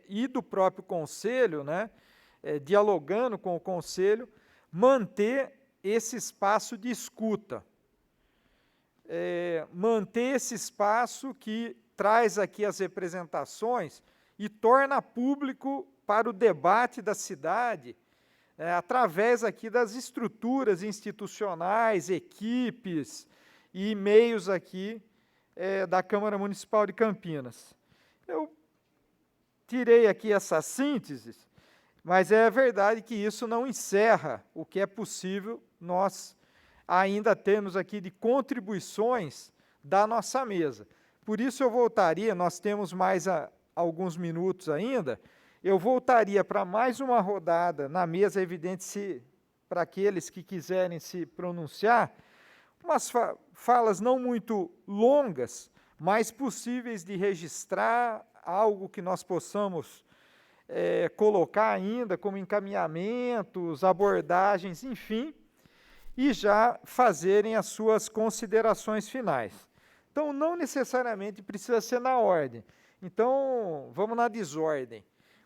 e do próprio Conselho, né, dialogando com o Conselho, manter esse espaço de escuta, manter esse espaço que traz aqui as representações e torna público para o debate da cidade, através aqui das estruturas institucionais, equipes e meios aqui da Câmara Municipal de Campinas. Eu tirei aqui essa síntese, mas é verdade que isso não encerra o que é possível nós ainda termos aqui de contribuições da nossa mesa. Por isso eu voltaria, nós temos mais alguns minutos ainda, eu voltaria para mais uma rodada na mesa, evidente, para aqueles que quiserem se pronunciar, umas falas não muito longas, mas possíveis de registrar, algo que nós possamos colocar ainda como encaminhamentos, abordagens, enfim, e já fazerem as suas considerações finais. Então, não necessariamente precisa ser na ordem. Então, vamos na desordem.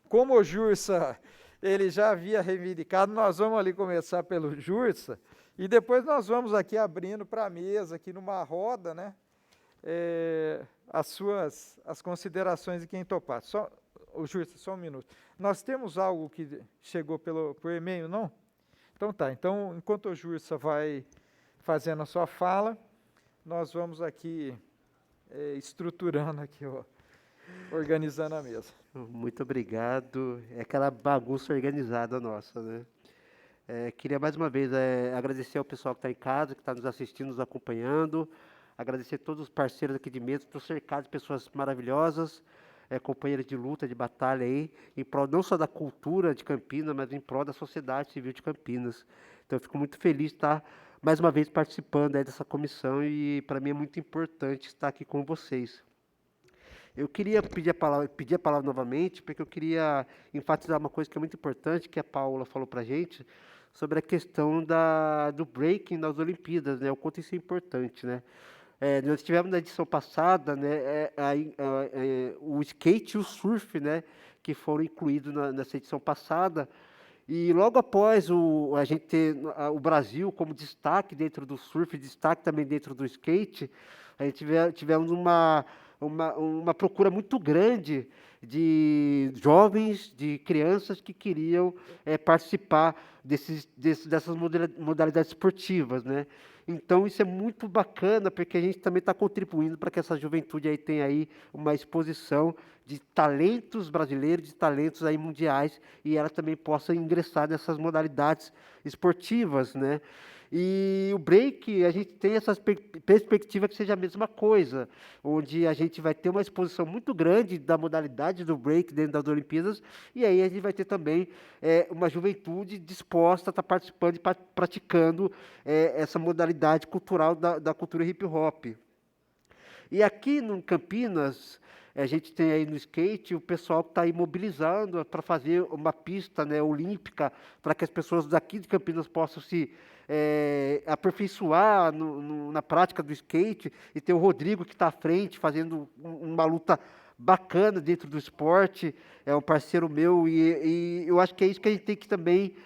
Como o Jursa, ele já havia reivindicado, nós vamos ali começar pelo Jursa, e depois nós vamos aqui abrindo para a mesa, aqui numa roda, né, as considerações de quem topar. O Jursa, só um minuto. Nós temos algo que chegou por e-mail, não? Então tá, então enquanto o Jursa vai fazendo a sua fala, nós vamos aqui estruturando aqui, organizando a mesa. Muito obrigado. É aquela bagunça organizada nossa, né? Queria mais uma vez agradecer ao pessoal que está em casa, que está nos assistindo, nos acompanhando, agradecer a todos os parceiros aqui de mesa, estou cercado de pessoas maravilhosas, companheiras de luta, de batalha aí, em prol não só da cultura de Campinas, mas em prol da sociedade civil de Campinas. Então eu fico muito feliz de estar mais uma vez participando aí dessa comissão e para mim é muito importante estar aqui com vocês. Eu queria pedir a palavra novamente, porque eu queria enfatizar uma coisa que é muito importante, que a Paula falou para a gente, sobre a questão do breaking nas Olimpíadas, né? O quanto isso é importante, né? Nós tivemos na edição passada, né, o skate e o surf, né, que foram incluídos nessa edição passada, e logo após a gente ter o Brasil como destaque dentro do surf, destaque também dentro do skate, a gente tivemos uma procura muito grande de jovens, de crianças que queriam participar dessas modalidades esportivas, né? Então isso é muito bacana, porque a gente também está contribuindo para que essa juventude aí tenha aí uma exposição de talentos brasileiros, de talentos aí mundiais, e ela também possa ingressar nessas modalidades esportivas, né? E o break, a gente tem essa perspectiva que seja a mesma coisa, onde a gente vai ter uma exposição muito grande da modalidade do break dentro das Olimpíadas, e aí a gente vai ter também uma juventude disposta a estar participando e praticando essa modalidade cultural da cultura hip hop. E aqui no Campinas, a gente tem aí no skate o pessoal que está aí mobilizando para fazer uma pista, né, olímpica, para que as pessoas daqui de Campinas possam se aperfeiçoar na prática do skate, e tem o Rodrigo que está à frente, fazendo uma luta bacana dentro do esporte, é um parceiro meu, e eu acho que é isso que a gente tem que também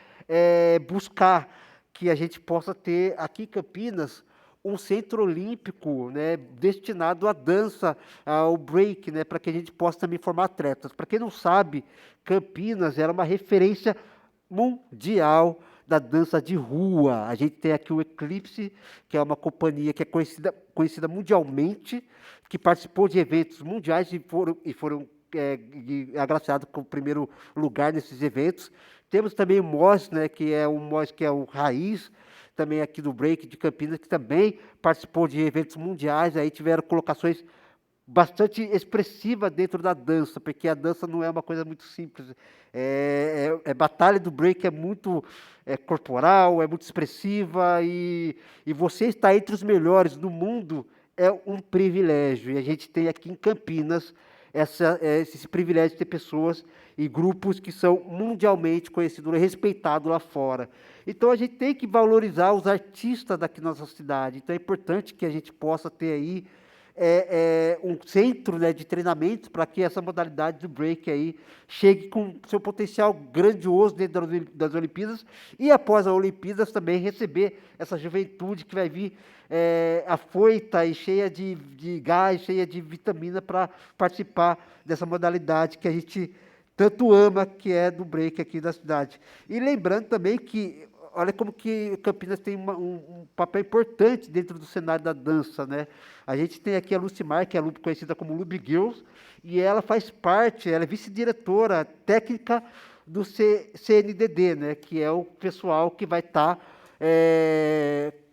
buscar, que a gente possa ter aqui em Campinas um centro olímpico, né, destinado à dança, ao break, né, para que a gente possa também formar atletas. Para quem não sabe, Campinas era uma referência mundial da dança de rua. A gente tem aqui o Eclipse, que é uma companhia que é conhecida mundialmente, que participou de eventos mundiais e foram agraciados com o primeiro lugar nesses eventos. Temos também o MOS, né, que é o Raiz, também aqui do break de Campinas, que também participou de eventos mundiais, aí tiveram colocações bastante expressivas dentro da dança, porque a dança não é uma coisa muito simples. Batalha do break é muito corporal, é muito expressiva, e você estar entre os melhores do mundo é um privilégio. E a gente tem aqui em Campinas esse privilégio de ter pessoas e grupos que são mundialmente conhecidos e respeitados lá fora. Então a gente tem que valorizar os artistas daqui da nossa cidade. Então é importante que a gente possa ter aí um centro, né, de treinamento para que essa modalidade do break aí chegue com seu potencial grandioso dentro das Olimpíadas, e após as Olimpíadas também receber essa juventude que vai vir afoita e cheia de gás, cheia de vitamina para participar dessa modalidade que a gente tanto ama, que é do break aqui da cidade. E lembrando também que, olha como que Campinas tem um papel importante dentro do cenário da dança, né? A gente tem aqui a Lucimar, que é conhecida como Lube Girls, e ela faz parte, ela é vice-diretora técnica do CNDD, né? Que é o pessoal que vai estar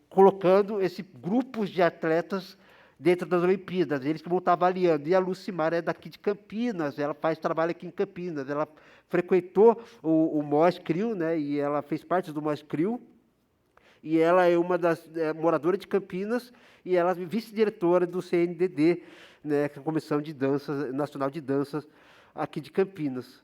colocando esses grupos de atletas dentro das Olimpíadas, eles que vão estar avaliando. E a Lucimar é daqui de Campinas, ela faz trabalho aqui em Campinas, ela frequentou o MOS CRIO, né, e ela fez parte do MOS CRIO, e ela é uma das moradoras de Campinas, e ela é vice-diretora do CNDD, né, que é a Comissão de Danças, Nacional de Danças aqui de Campinas.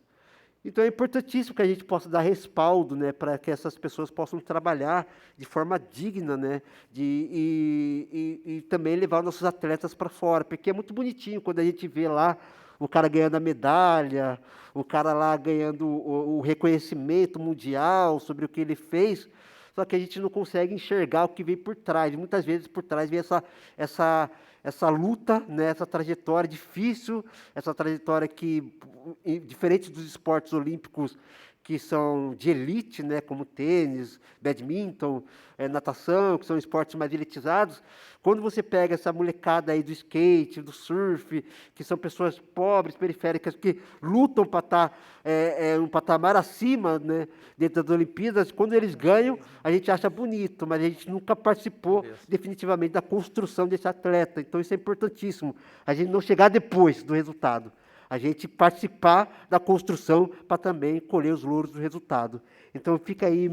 Então é importantíssimo que a gente possa dar respaldo, né, para que essas pessoas possam trabalhar de forma digna, né, e também levar nossos atletas para fora, porque é muito bonitinho quando a gente vê lá o cara ganhando a medalha, o cara lá ganhando o reconhecimento mundial sobre o que ele fez, só que a gente não consegue enxergar o que vem por trás. Muitas vezes por trás vem essa luta, né, essa trajetória difícil, essa trajetória que, diferente dos esportes olímpicos, que são de elite, né, como tênis, badminton, natação, que são esportes mais elitizados. Quando você pega essa molecada aí do skate, do surf, que são pessoas pobres, periféricas, que lutam para estar um patamar acima, né, dentro das Olimpíadas, quando eles ganham, a gente acha bonito, mas a gente nunca participou definitivamente da construção desse atleta. Então isso é importantíssimo, a gente não chegar depois do resultado, a gente participar da construção para também colher os louros do resultado. Então fica aí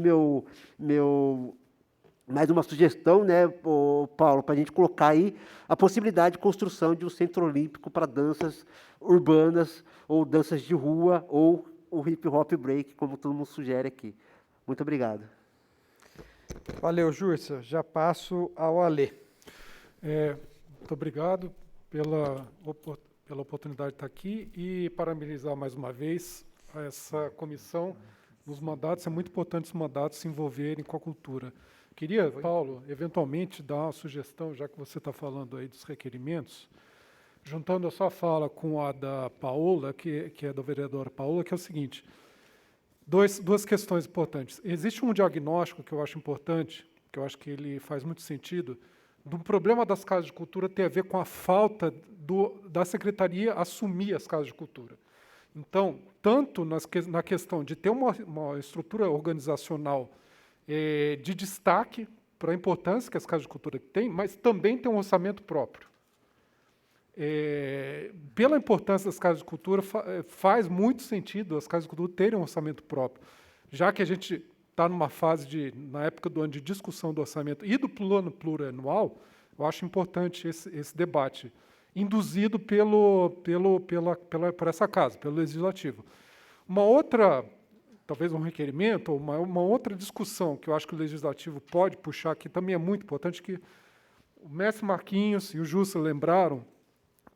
mais uma sugestão, né, Paulo, para a gente colocar aí a possibilidade de construção de um centro olímpico para danças urbanas, ou danças de rua, ou o hip hop break, como todo mundo sugere aqui. Muito obrigado. Valeu, Júrcia. Já passo ao Alê. Muito obrigado pela oportunidade de estar aqui e parabenizar mais uma vez essa comissão nos mandatos. É muito importante os mandatos se envolverem com a cultura. Queria, Paulo, eventualmente dar uma sugestão, já que você está falando aí dos requerimentos, juntando a sua fala com a da Paola, que é da vereadora Paola, que é o seguinte: duas questões importantes. Existe um diagnóstico que eu acho importante, que eu acho que ele faz muito sentido, do problema das casas de cultura ter a ver com a falta da secretaria assumir as casas de cultura. Então, tanto na questão de ter uma estrutura organizacional de destaque para a importância que as casas de cultura têm, mas também ter um orçamento próprio. Pela importância das casas de cultura, faz muito sentido as casas de cultura terem um orçamento próprio, já que a gente está numa fase na época do ano de discussão do orçamento e do plano plurianual. Eu acho importante esse debate, induzido por essa casa, pelo Legislativo. Uma outra, talvez um requerimento, ou uma outra discussão que eu acho que o Legislativo pode puxar, que também é muito importante, que o mestre Marquinhos e o Jussa lembraram,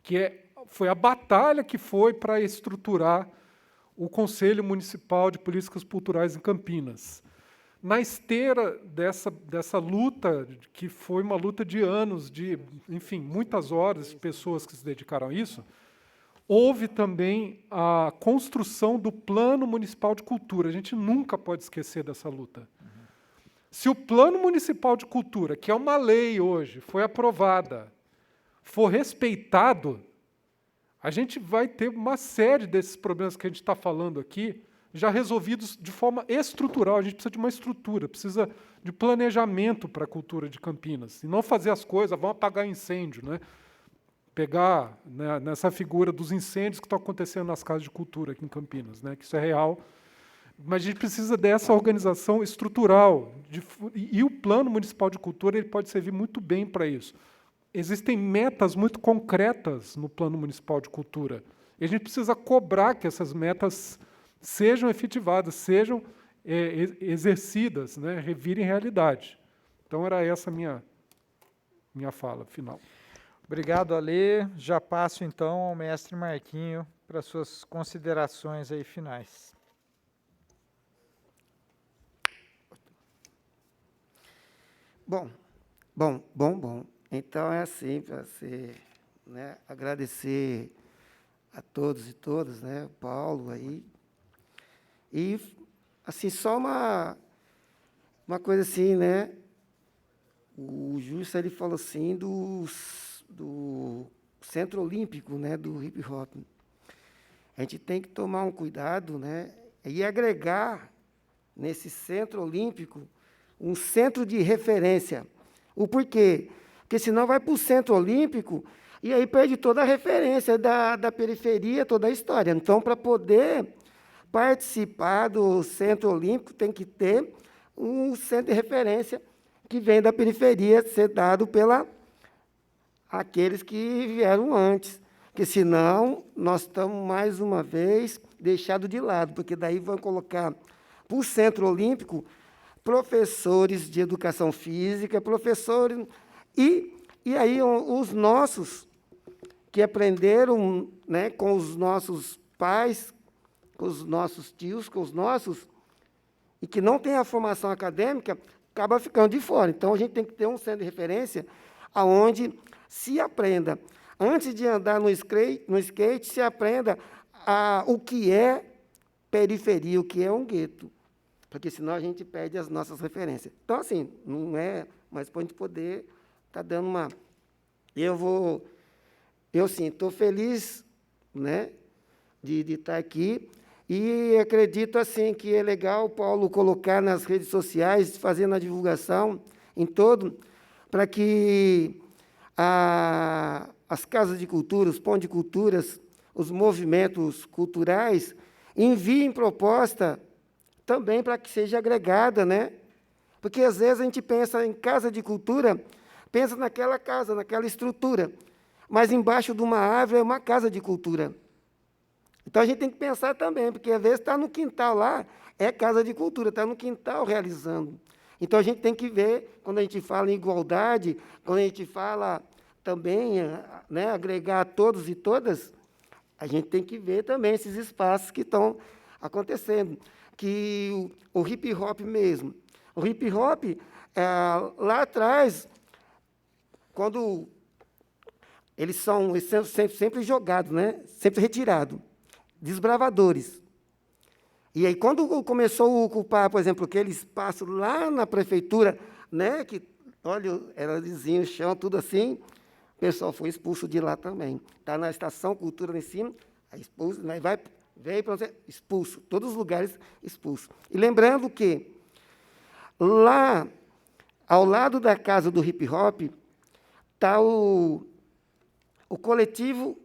que foi a batalha que foi para estruturar o Conselho Municipal de Políticas Culturais em Campinas. Na esteira dessa luta, que foi uma luta de anos, enfim, muitas horas de pessoas que se dedicaram a isso, houve também a construção do Plano Municipal de Cultura. A gente nunca pode esquecer dessa luta. Se o Plano Municipal de Cultura, que é uma lei hoje, foi aprovada, for respeitado, a gente vai ter uma série desses problemas que a gente está falando aqui já resolvidos de forma estrutural. A gente precisa de uma estrutura, precisa de planejamento para a cultura de Campinas, e não fazer as coisas, vamos apagar incêndio, né? Pegar, né, nessa figura dos incêndios que estão acontecendo nas casas de cultura aqui em Campinas, né, que isso é real. Mas a gente precisa dessa organização estrutural, e o Plano Municipal de Cultura ele pode servir muito bem para isso. Existem metas muito concretas no Plano Municipal de Cultura, e a gente precisa cobrar que essas metas sejam efetivadas, sejam exercidas, né, revirem realidade. Então, era essa a minha fala final. Obrigado, Alê. Já passo, então, ao mestre Marquinho para suas considerações aí finais. Bom. Então, é assim, para você, né, agradecer a todos e todas, né, o Paulo aí. E, assim, só uma coisa assim, né, o Justa, ele falou assim do Centro Olímpico, né, do hip hop. A gente tem que tomar um cuidado, né, e agregar nesse Centro Olímpico um centro de referência. O porquê? Porque senão vai para o Centro Olímpico e aí perde toda a referência da periferia, toda a história. Então, para poder participar do Centro Olímpico, tem que ter um centro de referência que vem da periferia, ser dado pela aqueles que vieram antes. Porque, senão, nós estamos, mais uma vez, deixados de lado, porque daí vão colocar para o Centro Olímpico professores de educação física, professores... E aí os nossos, que aprenderam, né, com os nossos pais, com os nossos tios, com os nossos, e que não tem a formação acadêmica, acaba ficando de fora. Então, a gente tem que ter um centro de referência onde se aprenda. Antes de andar no skate se aprenda o que é periferia, o que é um gueto, porque senão a gente perde as nossas referências. Então, assim, não é, mas para a gente poder estar dando uma... Eu sim, estou feliz, né, de estar aqui, e acredito, assim, que é legal o Paulo colocar nas redes sociais, fazendo a divulgação em todo, para que as casas de cultura, os pontos de culturas, os movimentos culturais, enviem proposta também para que seja agregada, né? Porque, às vezes, a gente pensa em casa de cultura, pensa naquela casa, naquela estrutura, mas embaixo de uma árvore é uma casa de cultura. Então, a gente tem que pensar também, porque, às vezes, está no quintal lá, é casa de cultura, está no quintal realizando. Então, a gente tem que ver, quando a gente fala em igualdade, quando a gente fala também, né, agregar a todos e todas, a gente tem que ver também esses espaços que estão acontecendo. Que o hip-hop mesmo. O hip-hop, lá atrás, quando eles são sempre jogados, né, sempre retirados, desbravadores. E aí, quando começou a ocupar, por exemplo, aquele espaço lá na prefeitura, né, que, olha, era lisinho, o chão, tudo assim, o pessoal foi expulso de lá também. Está na Estação Cultura lá em cima, expulso, né, veio para você, expulso, todos os lugares expulso. E lembrando que, lá, ao lado da casa do hip-hop, está o coletivo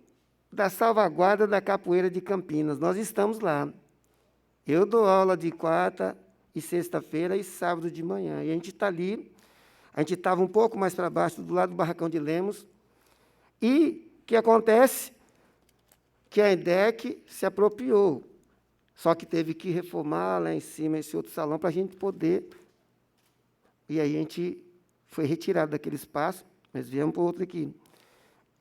da salvaguarda da capoeira de Campinas. Nós estamos lá. Eu dou aula de quarta e sexta-feira e sábado de manhã. E a gente está ali, a gente estava um pouco mais para baixo, do lado do Barracão de Lemos. E o que acontece? Que a EDEC se apropriou. Só que teve que reformar lá em cima esse outro salão para a gente poder... E aí a gente foi retirado daquele espaço, mas viemos para outro aqui.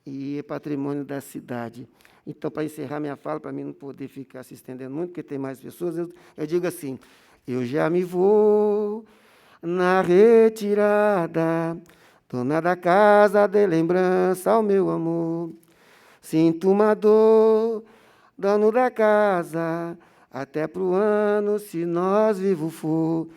E é patrimônio da cidade. Então, para encerrar minha fala, para mim não poder ficar se estendendo muito, porque tem mais pessoas, eu digo assim, eu já me vou na retirada, dona da casa de lembrança ao meu amor. Sinto uma dor, dono da casa, até pro ano, se nós vivo for.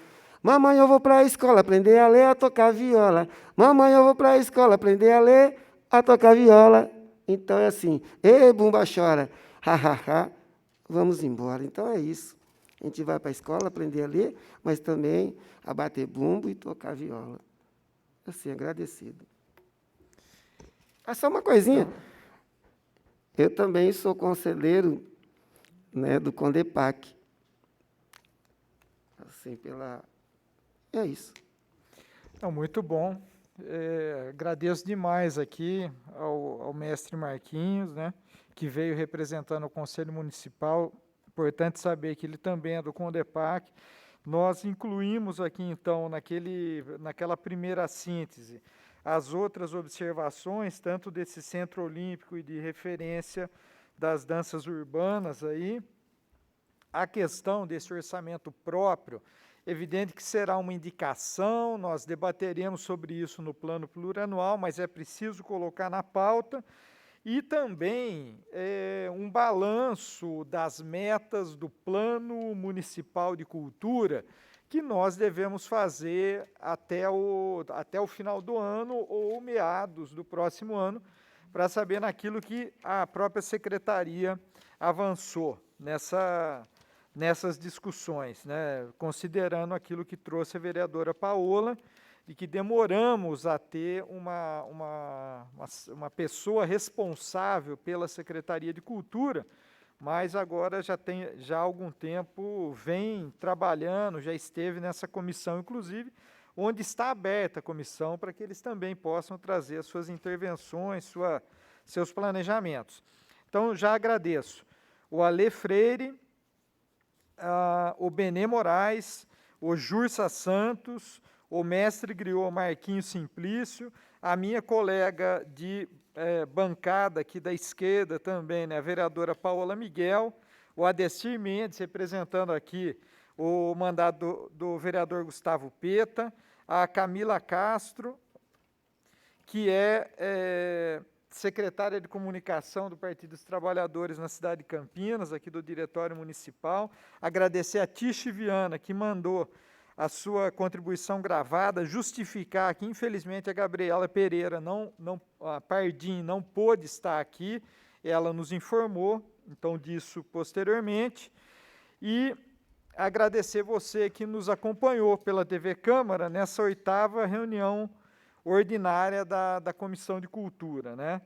Mamãe, eu vou para a escola aprender a ler, a tocar viola. Mamãe, eu vou para a escola aprender a ler, a tocar viola. Então, é assim, ei, bumba chora, ha, ha, ha, vamos embora. Então, é isso. A gente vai para a escola aprender a ler, mas também a bater bumbo e tocar viola. Assim, agradecido. Só uma coisinha. Eu também sou conselheiro, né, do Condepac. Assim, É isso. Então, muito bom. Agradeço demais aqui ao mestre Marquinhos, né, que veio representando o Conselho Municipal. Importante saber que ele também é do Condepac. Nós incluímos aqui, então, naquela primeira síntese, as outras observações, tanto desse Centro Olímpico e de referência das danças urbanas aí, a questão desse orçamento próprio, evidente que será uma indicação, nós debateremos sobre isso no plano plurianual, mas é preciso colocar na pauta, e também um balanço das metas do Plano Municipal de Cultura, que nós devemos fazer até o final do ano ou meados do próximo ano, para saber naquilo que a própria secretaria avançou nessas discussões, né, considerando aquilo que trouxe a vereadora Paola, e que demoramos a ter uma pessoa responsável pela Secretaria de Cultura, mas agora já há algum tempo vem trabalhando, já esteve nessa comissão, inclusive, onde está aberta a comissão para que eles também possam trazer as suas intervenções, seus planejamentos. Então, já agradeço o Alê Freire, o Benê Moraes, o Jursa Santos, o mestre griot Marquinhos Simplício, a minha colega de bancada aqui da esquerda também, né, a vereadora Paola Miguel, o Adestir Mendes, representando aqui o mandato do vereador Gustavo Peta, a Camila Castro, que é secretária de comunicação do Partido dos Trabalhadores na cidade de Campinas, aqui do Diretório Municipal. Agradecer a Tiche Viana, que mandou a sua contribuição gravada, justificar que, infelizmente, a Gabriela Pereira, a Pardim, não pôde estar aqui, ela nos informou, então, disso posteriormente. E agradecer você que nos acompanhou pela TV Câmara nessa 8ª reunião ordinária da Comissão de Cultura, né?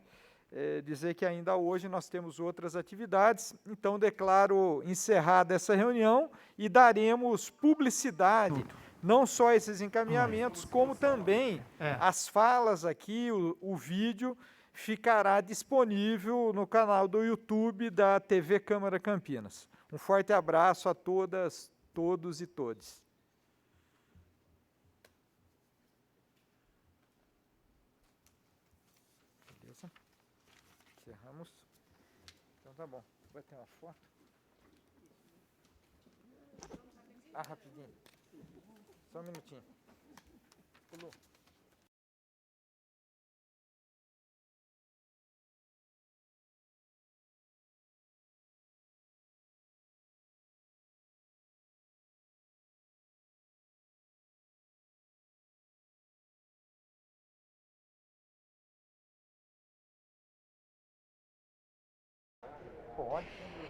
Dizer que ainda hoje nós temos outras atividades, então declaro encerrada essa reunião e daremos publicidade, não só a esses encaminhamentos, como também as falas aqui, o vídeo ficará disponível no canal do YouTube da TV Câmara Campinas. Um forte abraço a todas, todos e todes. Beleza? Encerramos. Então tá bom. Vai ter uma foto? Rapidinho. Só um minutinho. Pulou.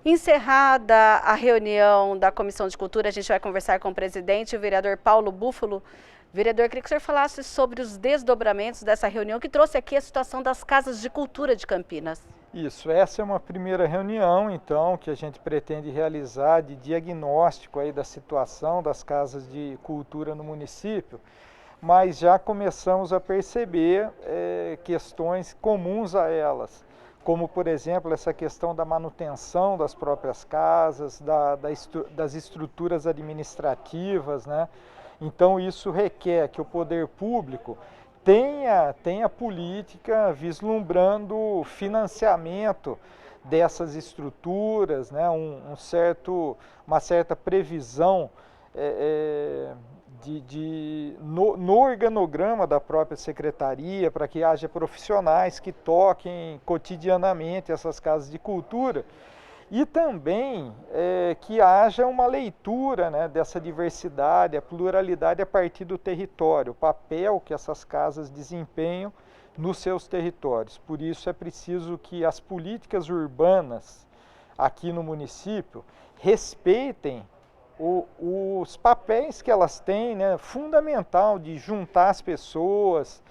Encerrada a reunião da Comissão de Cultura, a gente vai conversar com o presidente, o vereador Paulo Búfalo. Vereador, queria que o senhor falasse sobre os desdobramentos dessa reunião que trouxe aqui a situação das casas de cultura de Campinas. Isso, essa é uma primeira reunião, então, que a gente pretende realizar de diagnóstico aí da situação das casas de cultura no município, mas já começamos a perceber questões comuns a elas, como, por exemplo, essa questão da manutenção das próprias casas, das estruturas administrativas, né? Então, isso requer que o poder público tenha política vislumbrando financiamento dessas estruturas, né? Uma certa previsão no organograma da própria secretaria, para que haja profissionais que toquem cotidianamente essas casas de cultura e também que haja uma leitura, né, dessa diversidade, a pluralidade a partir do território, o papel que essas casas desempenham nos seus territórios. Por isso é preciso que as políticas urbanas aqui no município respeitem os papéis que elas têm, né, fundamental de juntar as pessoas,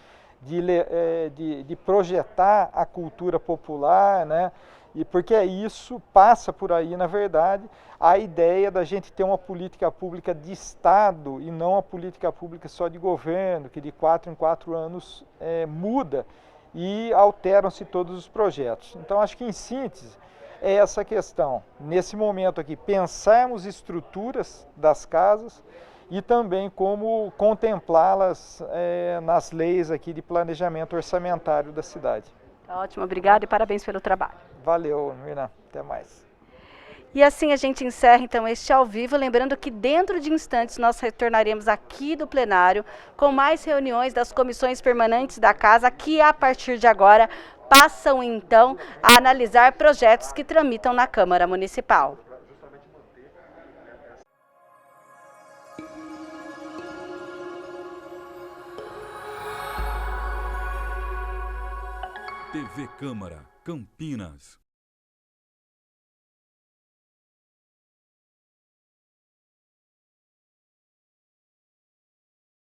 de projetar a cultura popular, né, e porque isso passa por aí, na verdade, a ideia da gente ter uma política pública de Estado e não uma política pública só de governo, que de 4 em 4 anos muda e alteram-se todos os projetos. Então, acho que, em síntese, é essa questão, nesse momento aqui, pensarmos estruturas das casas e também como contemplá-las nas leis aqui de planejamento orçamentário da cidade. Ótimo, obrigado e parabéns pelo trabalho. Valeu, Mirna, até mais. E assim a gente encerra então este ao vivo, lembrando que dentro de instantes nós retornaremos aqui do plenário com mais reuniões das comissões permanentes da casa, que a partir de agora passam então a analisar projetos que tramitam na Câmara Municipal. TV Câmara, Campinas.